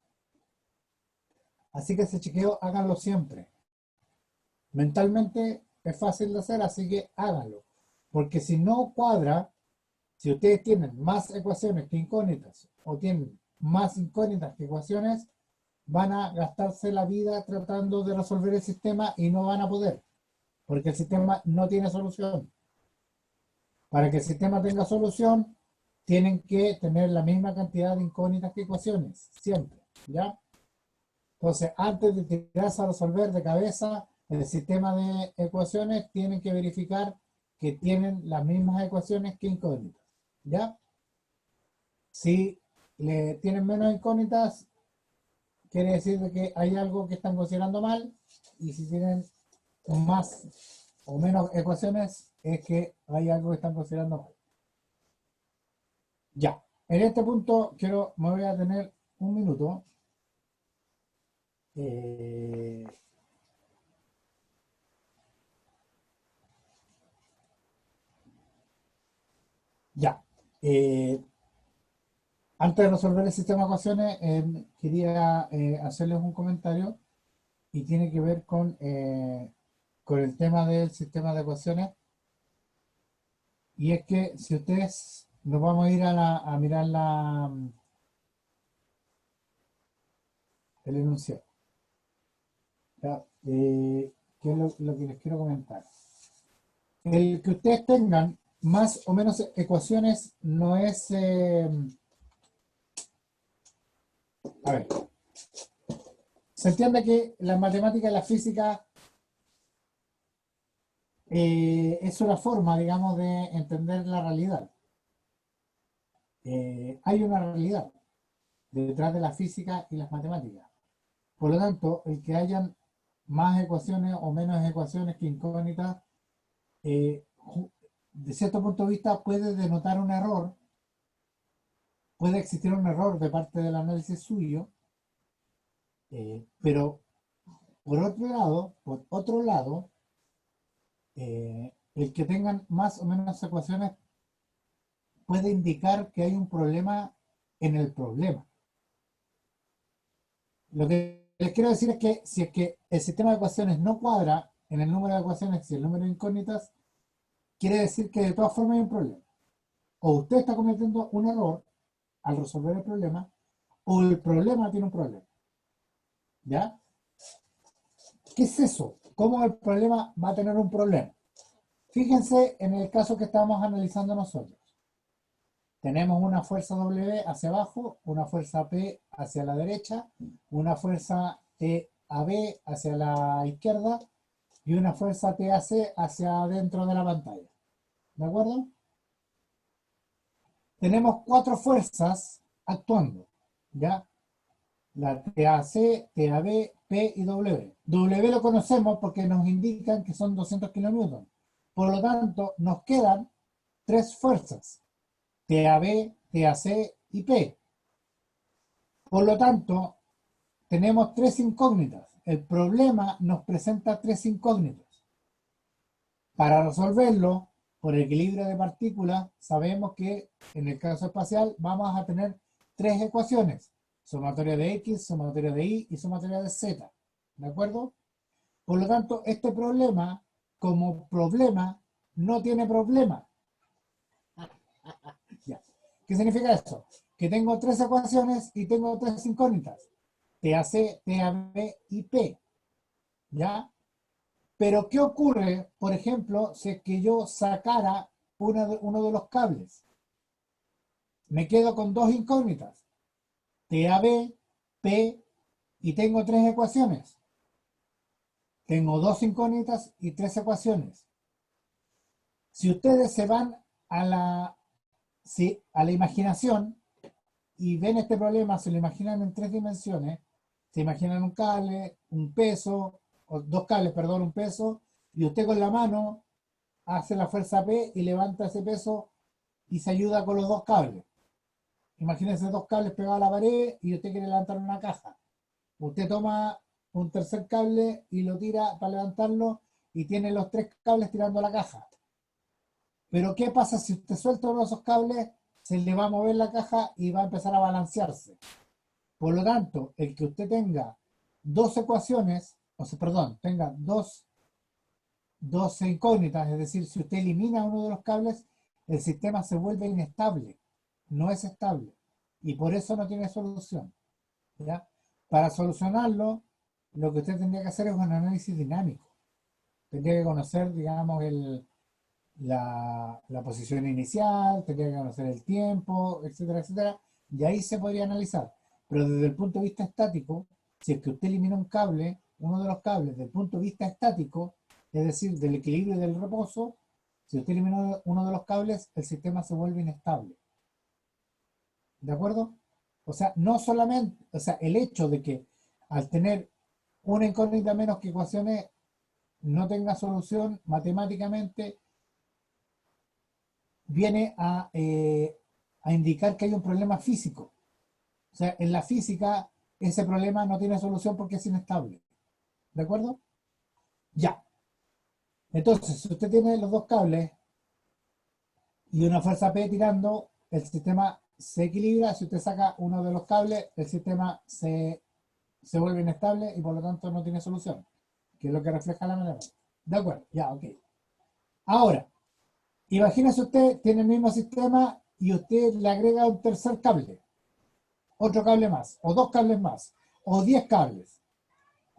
Así que ese chequeo háganlo siempre. Mentalmente es fácil de hacer, así que háganlo. Porque si no cuadra, si ustedes tienen más ecuaciones que incógnitas o tienen más incógnitas que ecuaciones, van a gastarse la vida tratando de resolver el sistema y no van a poder, porque el sistema no tiene solución. Para que el sistema tenga solución, tienen que tener la misma cantidad de incógnitas que ecuaciones, siempre, ¿ya? Entonces, antes de tirarse a resolver de cabeza el sistema de ecuaciones, tienen que verificar que tienen las mismas ecuaciones que incógnitas, ¿ya? Si le tienen menos incógnitas, quiere decir de que hay algo que están considerando mal, y si tienen más o menos ecuaciones, es que hay algo que están considerando mal. Ya, en este punto me voy a tener un minuto. Eh, ya. Eh, Antes de resolver el sistema de ecuaciones, quería hacerles un comentario y tiene que ver con el tema del sistema de ecuaciones. Y es que si ustedes nos vamos a ir a mirar el enunciado. ¿Ya? ¿Qué es lo que les quiero comentar? El que ustedes tengan más o menos ecuaciones no es... a ver, se entiende que la matemática y la física es una forma, digamos, de entender la realidad. Hay una realidad detrás de la física y las matemáticas. Por lo tanto, el que hayan más ecuaciones o menos ecuaciones que incógnitas, de cierto punto de vista puede denotar un error, puede existir un error de parte del análisis suyo, pero por otro lado, el que tengan más o menos ecuaciones puede indicar que hay un problema en el problema. Lo que les quiero decir es que si es que el sistema de ecuaciones no cuadra en el número de ecuaciones y el número de incógnitas, quiere decir que de todas formas hay un problema. O usted está cometiendo un error al resolver el problema, o el problema tiene un problema. ¿Ya? ¿Qué es eso? ¿Cómo el problema va a tener un problema? Fíjense en el caso que estamos analizando nosotros. Tenemos una fuerza W hacia abajo, una fuerza P hacia la derecha, una fuerza TAB hacia la izquierda y una fuerza TAC hacia adentro de la pantalla. ¿De acuerdo? Tenemos 4 fuerzas actuando, ¿ya? La TAC, TAB, P y W. W lo conocemos porque nos indican que son 200 kN. Por lo tanto, nos quedan 3 fuerzas, TAB, TAC y P. Por lo tanto, tenemos 3 incógnitas. El problema nos presenta 3 incógnitas. Para resolverlo, por equilibrio de partículas, sabemos que en el caso espacial vamos a tener 3 ecuaciones. Sumatoria de X, sumatoria de Y y sumatoria de Z. ¿De acuerdo? Por lo tanto, este problema, como problema, no tiene problema. Ya. ¿Qué significa eso? Que tengo 3 ecuaciones y tengo 3 incógnitas. TAC, TAB y P. ¿Ya? Pero ¿qué ocurre, por ejemplo, si es que yo sacara uno de los cables? Me quedo con 2 incógnitas. TAB, P y tengo 3 ecuaciones. Tengo 2 incógnitas y 3 ecuaciones. Si ustedes se van a la imaginación y ven este problema, se lo imaginan en 3 dimensiones, se imaginan un cable, un peso, o 2 cables, perdón, un peso, y usted con la mano hace la fuerza P y levanta ese peso y se ayuda con los 2 cables. Imagínense 2 cables pegados a la pared y usted quiere levantar una caja. Usted toma un tercer cable y lo tira para levantarlo y tiene los 3 cables tirando la caja. Pero ¿qué pasa si usted suelta uno de esos cables? Se le va a mover la caja y va a empezar a balancearse. Por lo tanto, el que usted tenga 2 ecuaciones, o sea, perdón, tenga dos incógnitas, es decir, si usted elimina uno de los cables, el sistema se vuelve inestable, no es estable, y por eso no tiene solución. ¿Ya? Para solucionarlo, lo que usted tendría que hacer es un análisis dinámico. Tendría que conocer, digamos, la posición inicial, tendría que conocer el tiempo, etcétera, etcétera, y ahí se podría analizar. Pero desde el punto de vista estático, si es que usted elimina un cable, uno de los cables, desde el punto de vista estático, es decir, del equilibrio y del reposo, si usted elimina uno de los cables, el sistema se vuelve inestable. ¿De acuerdo? O sea, no solamente, o sea, el hecho de que al tener una incógnita menos que ecuaciones no tenga solución matemáticamente, viene a indicar que hay un problema físico. O sea, en la física ese problema no tiene solución porque es inestable. ¿De acuerdo? Ya. Entonces, si usted tiene los 2 cables y una fuerza P tirando, el sistema se equilibra. Si usted saca uno de los cables, el sistema se vuelve inestable y por lo tanto no tiene solución, que es lo que refleja la manera. De acuerdo, ya, ok. Ahora, imagínese usted tiene el mismo sistema y usted le agrega un tercer cable, otro cable más, o 2 cables más, o 10 cables.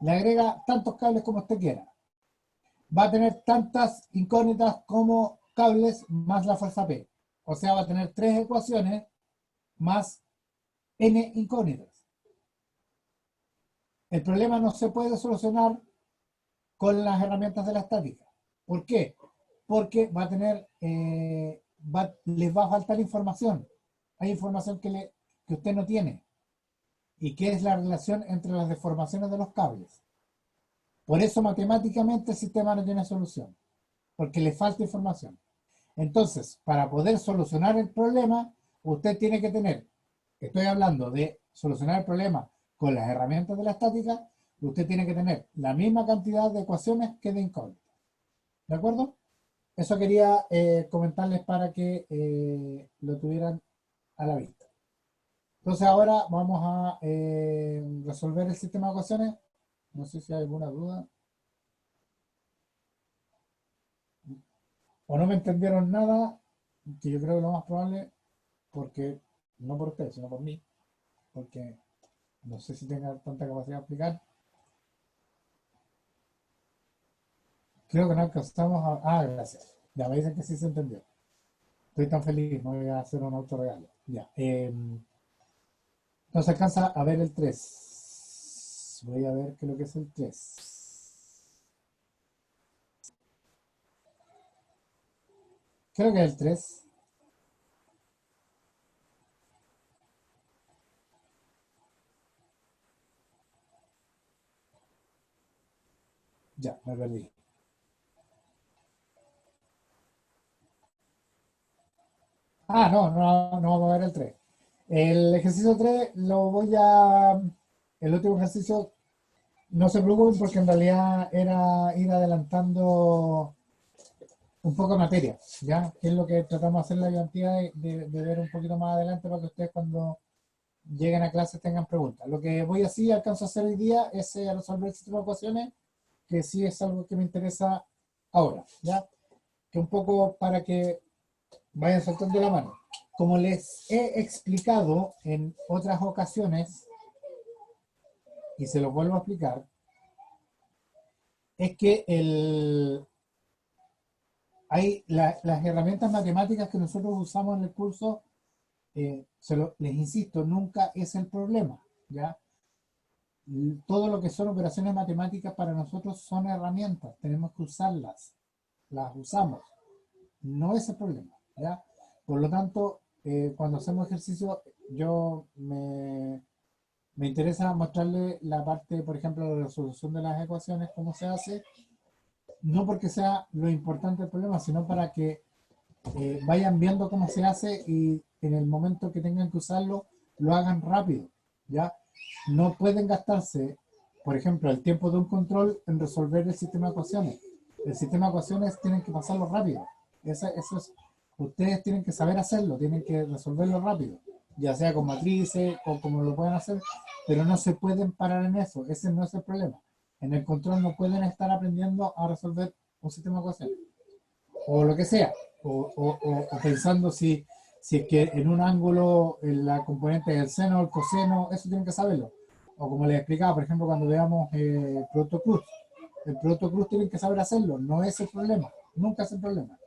Le agrega tantos cables como usted quiera. Va a tener tantas incógnitas como cables más la fuerza P. O sea, va a tener 3 ecuaciones más n incógnitas. El problema no se puede solucionar con las herramientas de la estática. ¿Por qué? Porque va a tener, les va a faltar información. Hay información que usted no tiene. ¿Y qué es la relación entre las deformaciones de los cables? Por eso matemáticamente el sistema no tiene solución, porque le falta información. Entonces, para poder solucionar el problema, usted tiene que tener, estoy hablando de solucionar el problema con las herramientas de la estática, usted tiene que tener la misma cantidad de ecuaciones que de incógnitas. ¿De acuerdo? Eso quería comentarles para que lo tuvieran a la vista. Entonces ahora vamos a resolver el sistema de ecuaciones. No sé si hay alguna duda. O no me entendieron nada, que yo creo que lo más probable, porque no por ustedes, sino por mí, porque no sé si tenga tanta capacidad de explicar. Creo que no alcanzamos a... Ah, gracias. Ya me dicen que sí se entendió. Estoy tan feliz, me voy a hacer un autorregalo. Ya. No se alcanza a ver el 3. Voy a ver qué es lo que es el 3. Creo que es el 3. Ya, me perdí. Ah, no vamos a ver el 3. El ejercicio 3 lo voy a... El último ejercicio, no se preocupen porque en realidad era ir adelantando un poco de materia, ¿ya? Que es lo que tratamos de hacer la ayudantía de ver un poquito más adelante para que ustedes cuando lleguen a clases tengan preguntas. Lo que voy así, alcanzo a hacer hoy día es resolver el sistema de ecuaciones, que sí es algo que me interesa ahora, ¿ya? Que un poco para que vayan soltando la mano. Como les he explicado en otras ocasiones, y se los vuelvo a explicar, es que las herramientas matemáticas que nosotros usamos en el curso, les insisto, nunca es el problema, ¿ya? Todo lo que son operaciones matemáticas para nosotros son herramientas, tenemos que usarlas, las usamos, no es el problema, ¿ya? Por lo tanto, cuando hacemos ejercicio, me interesa mostrarle la parte, por ejemplo, de la resolución de las ecuaciones, cómo se hace, no porque sea lo importante del problema, sino para que vayan viendo cómo se hace y en el momento que tengan que usarlo, lo hagan rápido, ¿ya? No pueden gastarse, por ejemplo, el tiempo de un control en resolver el sistema de ecuaciones. El sistema de ecuaciones tienen que pasarlo rápido. Eso es, ustedes tienen que saber hacerlo, tienen que resolverlo rápido, ya sea con matrices o como lo puedan hacer, pero no se pueden parar en eso, ese no es el problema. En el control no pueden estar aprendiendo a resolver un sistema de ecuaciones, o lo que sea, o pensando si es que en un ángulo la componente del seno o el coseno, eso tienen que saberlo. O como les explicaba, por ejemplo, cuando veamos producto cruz, el producto cruz tienen que saber hacerlo, no es el problema, nunca es el problema.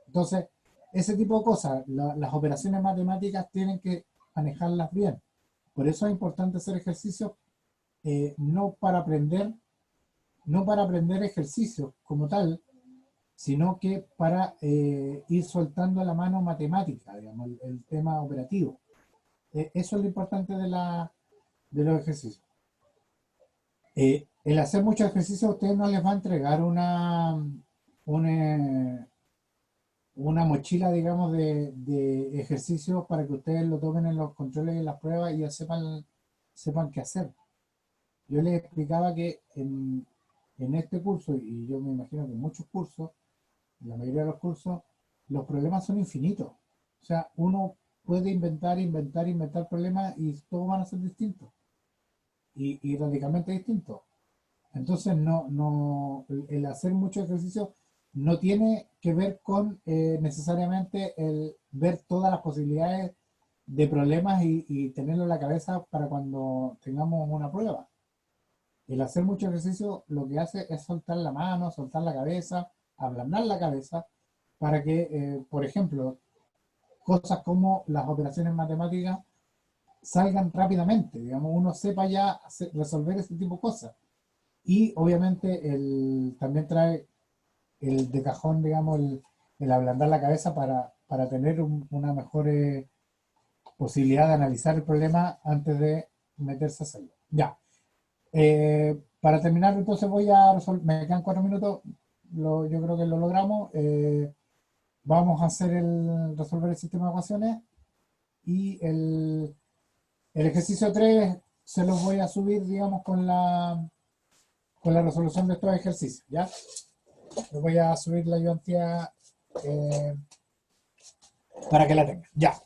Entonces, ese tipo de cosas, las operaciones matemáticas tienen que manejarlas bien. Por eso es importante hacer ejercicios, no para aprender, no para aprender ejercicios como tal, sino que para ir soltando la mano matemática, digamos, el tema operativo. Eso es lo importante de los ejercicios. El hacer muchos ejercicios a ustedes no les va a entregar una, una mochila, digamos, de ejercicios para que ustedes lo tomen en los controles y en las pruebas y ya sepan qué hacer. Yo les explicaba que en este curso, y yo me imagino que en muchos cursos, en la mayoría de los cursos, los problemas son infinitos. O sea, uno puede inventar problemas y todos van a ser distintos y radicalmente distintos. Entonces, el hacer mucho ejercicio no tiene que ver con necesariamente el ver todas las posibilidades de problemas y tenerlo en la cabeza para cuando tengamos una prueba. El hacer mucho ejercicio lo que hace es soltar la mano, soltar la cabeza, ablandar la cabeza para que, por ejemplo, cosas como las operaciones matemáticas salgan rápidamente, digamos, uno sepa ya resolver ese tipo de cosas. Y obviamente también trae el de cajón, digamos, el ablandar la cabeza para tener una mejor posibilidad de analizar el problema antes de meterse a hacerlo. Ya. Para terminar, entonces voy a resolver, me quedan 4 minutos, yo creo que lo logramos. Vamos a hacer resolver el sistema de ecuaciones y el ejercicio 3 se los voy a subir, digamos, con la resolución de estos ejercicios, ¿ya? Les voy a subir la ayudantía para que la tengan, ya.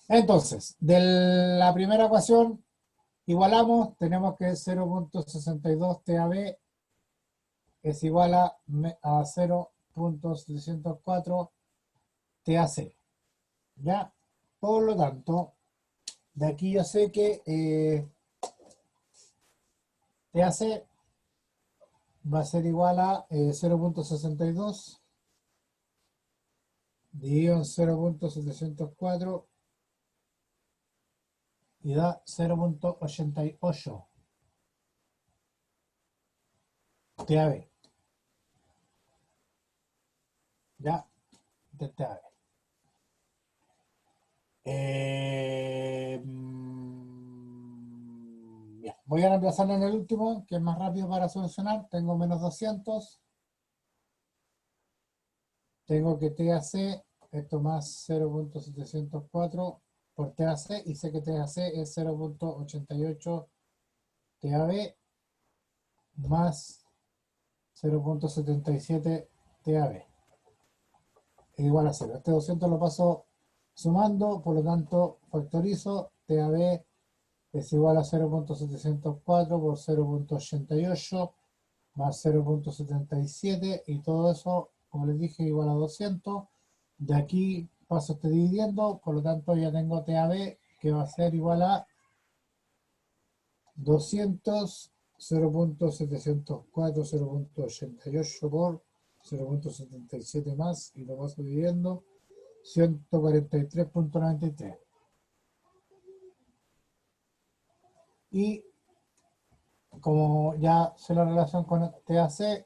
Entonces, de la primera ecuación, igualamos, tenemos que 0.62 TAB es igual a 0.704 TAC, ¿ya? Por lo tanto, de aquí yo sé que TAC va a ser igual a 0.62 dividido en 0.704 y da 0.88 TAB. Ya, de TAB. Bien. Voy a reemplazarlo en el último, que es más rápido para solucionar. Tengo menos 200. Tengo que TAC, esto más 0.704 por TAC, y sé que TAC es 0.88 TAB más 0.77 TAB. Es igual a 0. Este 200 lo paso sumando, por lo tanto factorizo. TAB es igual a 0.704 por 0.88 más 0.77 y todo eso, como les dije, igual a 200. De aquí paso este dividiendo, por lo tanto ya tengo TAB que va a ser igual a 200, 0.704, 0.88 por 0.77 más, y lo paso dividiendo, 143.93. Y como ya sé la relación con TAC,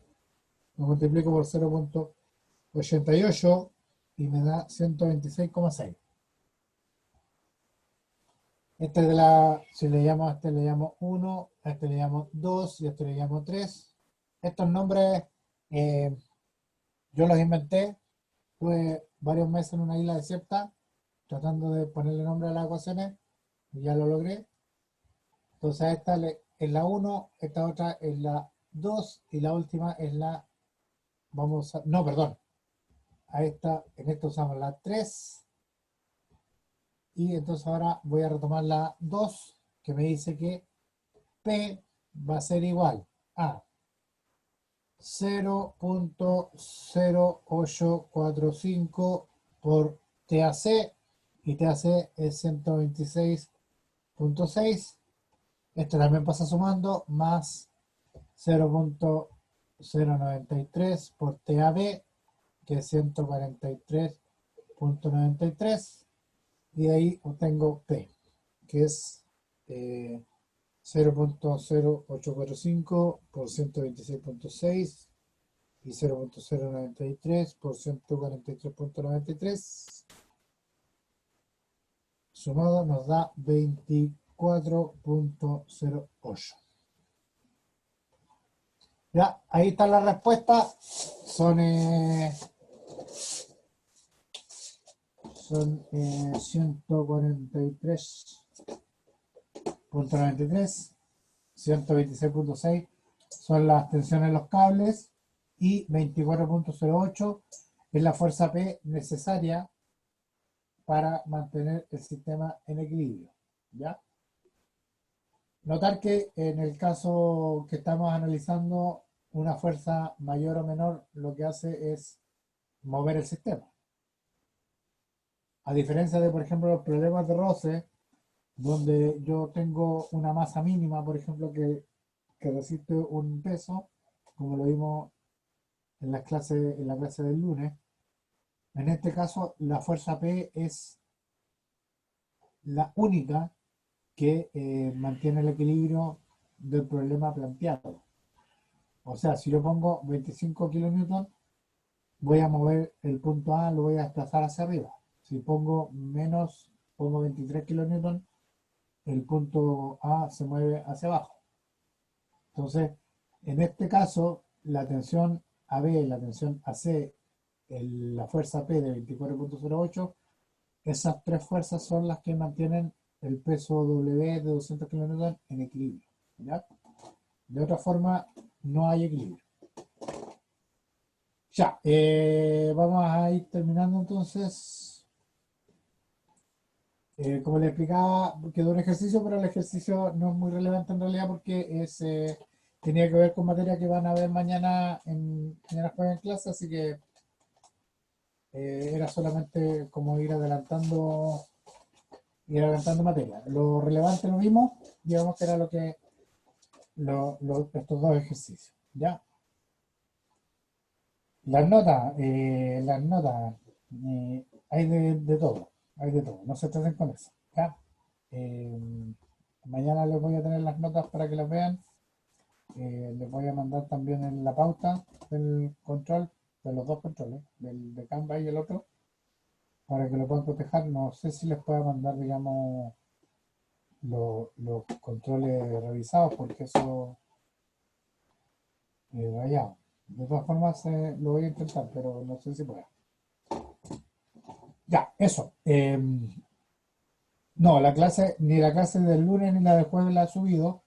lo multiplico por 0.88 y me da 126,6. Si le llamo a este le llamo 1, a este le llamo 2 y a este le llamo 3. Estos nombres yo los inventé. Tuve varios meses en una isla desierta tratando de ponerle nombre a las ecuaciones y ya lo logré. Entonces esta es la 1, esta otra es la 2 y la última es la, no, perdón, en esta usamos la 3 y entonces ahora voy a retomar la 2 que me dice que P va a ser igual a 0.0845 por TAC y TAC es 126.6. Esto también pasa sumando más 0.093 por TAB que es 143.93 y de ahí obtengo P que es 0.0845 por 126.6 y 0.093 por 143.93 sumado nos da 24.08. Ya, ahí está la respuesta. Son 143.93, 126.6 son las tensiones en los cables y 24.08 es la fuerza P necesaria para mantener el sistema en equilibrio. ¿Ya? Notar que en el caso que estamos analizando, una fuerza mayor o menor lo que hace es mover el sistema. A diferencia de, por ejemplo, los problemas de roce, donde yo tengo una masa mínima, por ejemplo, que resiste un peso, como lo vimos en la clase del lunes, En este caso, la fuerza P es la única que mantiene el equilibrio del problema planteado. O sea, si yo pongo 25 kilonewton, voy a mover el punto A, lo voy a desplazar hacia arriba. Si pongo 23 kilonewton, el punto A se mueve hacia abajo. Entonces, en este caso, la tensión AB, la tensión AC, la fuerza P de 24,08, esas tres fuerzas son las que mantienen el peso W de 200 kilonewton en equilibrio. ¿Ya? De otra forma, no hay equilibrio. Ya, vamos a ir terminando entonces. Como les explicaba, quedó un ejercicio, pero el ejercicio no es muy relevante en realidad porque tenía que ver con materia que van a ver mañana jueves en clase, así que era solamente como ir adelantando materia. Lo relevante lo mismo, digamos que era estos dos ejercicios. ¿Ya? Hay de todo, hay de todo, no se traten con eso. ¿Ya? Eh, Mañana les voy a tener las notas para que las vean. Les voy a mandar también en la pauta del control, de los dos controles, del de Canva y el otro, para que lo puedan cotejar. No sé si les pueda mandar, digamos, los controles revisados, porque eso vaya. De todas formas, lo voy a intentar, pero no sé si pueda. Ya, eso. No, ni la clase del lunes ni la del jueves la he subido.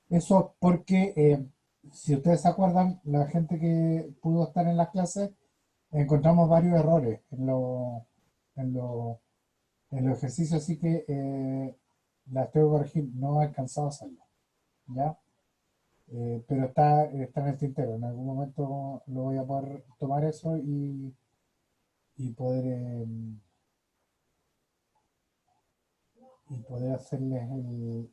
Eso porque, si ustedes se acuerdan, la gente que pudo estar en las clases, encontramos varios errores en lo- en los ejercicios, así que las tengo que corregir. No he alcanzado a hacerlo, ¿ya? Pero está en el tintero. En algún momento lo voy a poder tomar eso y poder hacerles el-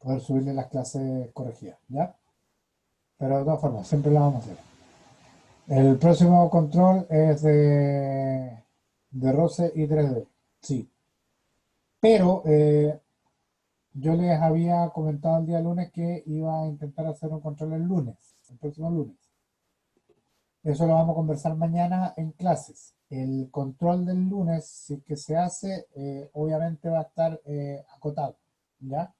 poder subirle las clases corregidas, ¿ya? Pero de todas formas, siempre lo vamos a hacer. El próximo control es de roce y 3D, sí. Pero yo les había comentado el día lunes que iba a intentar hacer un control el próximo lunes. Eso lo vamos a conversar mañana en clases. El control del lunes, si es que se hace, obviamente va a estar acotado, ¿ya?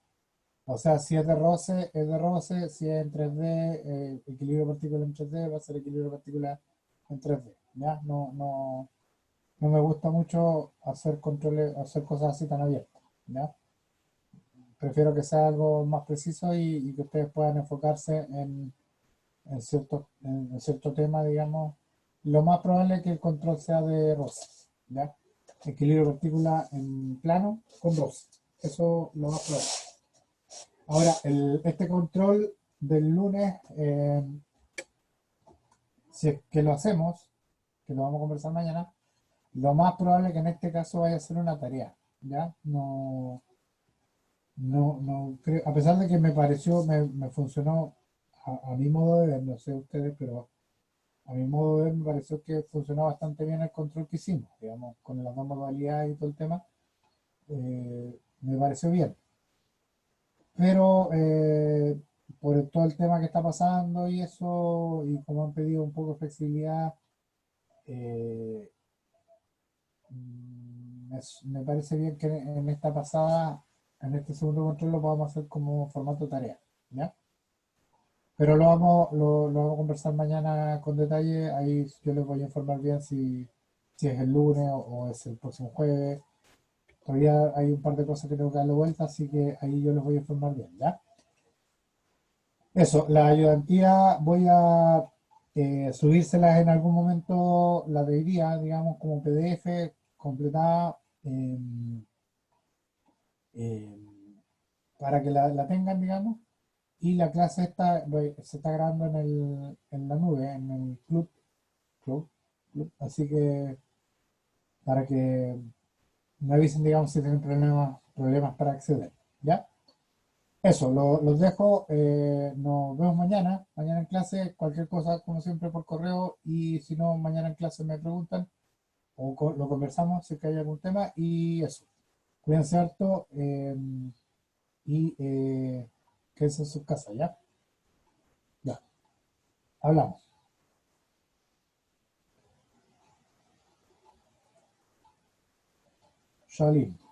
O sea, si es de roce, es de roce, si es en 3D, equilibrio partícula en 3D, va a ser equilibrio partícula en 3D, ¿ya? No me gusta mucho hacer controles, hacer cosas así tan abiertas, ¿ya? Prefiero que sea algo más preciso y que ustedes puedan enfocarse en cierto tema, digamos. Lo más probable es que el control sea de roces, ¿ya? Equilibrio de partícula en plano con roces. Eso lo más probable. Ahora, este control del lunes, si es que lo hacemos, que lo vamos a conversar mañana, lo más probable es que en este caso vaya a ser una tarea, ¿ya? No creo, a pesar de que me funcionó a mi modo de ver, no sé ustedes, pero a mi modo de ver me pareció que funcionó bastante bien el control que hicimos, digamos, con las dos modalidades y todo el tema, me pareció bien. Pero por todo el tema que está pasando y eso, y como han pedido un poco de flexibilidad, eh, me parece bien que en este segundo control lo podamos hacer como formato tarea, ¿ya? Pero lo vamos a conversar mañana con detalle. Ahí yo les voy a informar bien si es el lunes o es el próximo jueves. Todavía hay un par de cosas que tengo que darle vuelta, así que ahí yo les voy a informar bien, ¿ya? Eso, la ayudantía voy a subírselas en algún momento, la de hoy día, digamos, como PDF completada, em, para que la tengan, digamos. Y la clase se está grabando en la nube, en el club. Así que para que me avisen, digamos, si tienen problemas para acceder. ¿Ya? Eso, los dejo. Nos vemos mañana. Mañana en clase. Cualquier cosa, como siempre, por correo. Y si no, mañana en clase me preguntan o lo conversamos si es que hay algún tema. Y eso. Cuídense harto y quédense en sus casas, ¿ya? Ya. Hablamos. Shalom.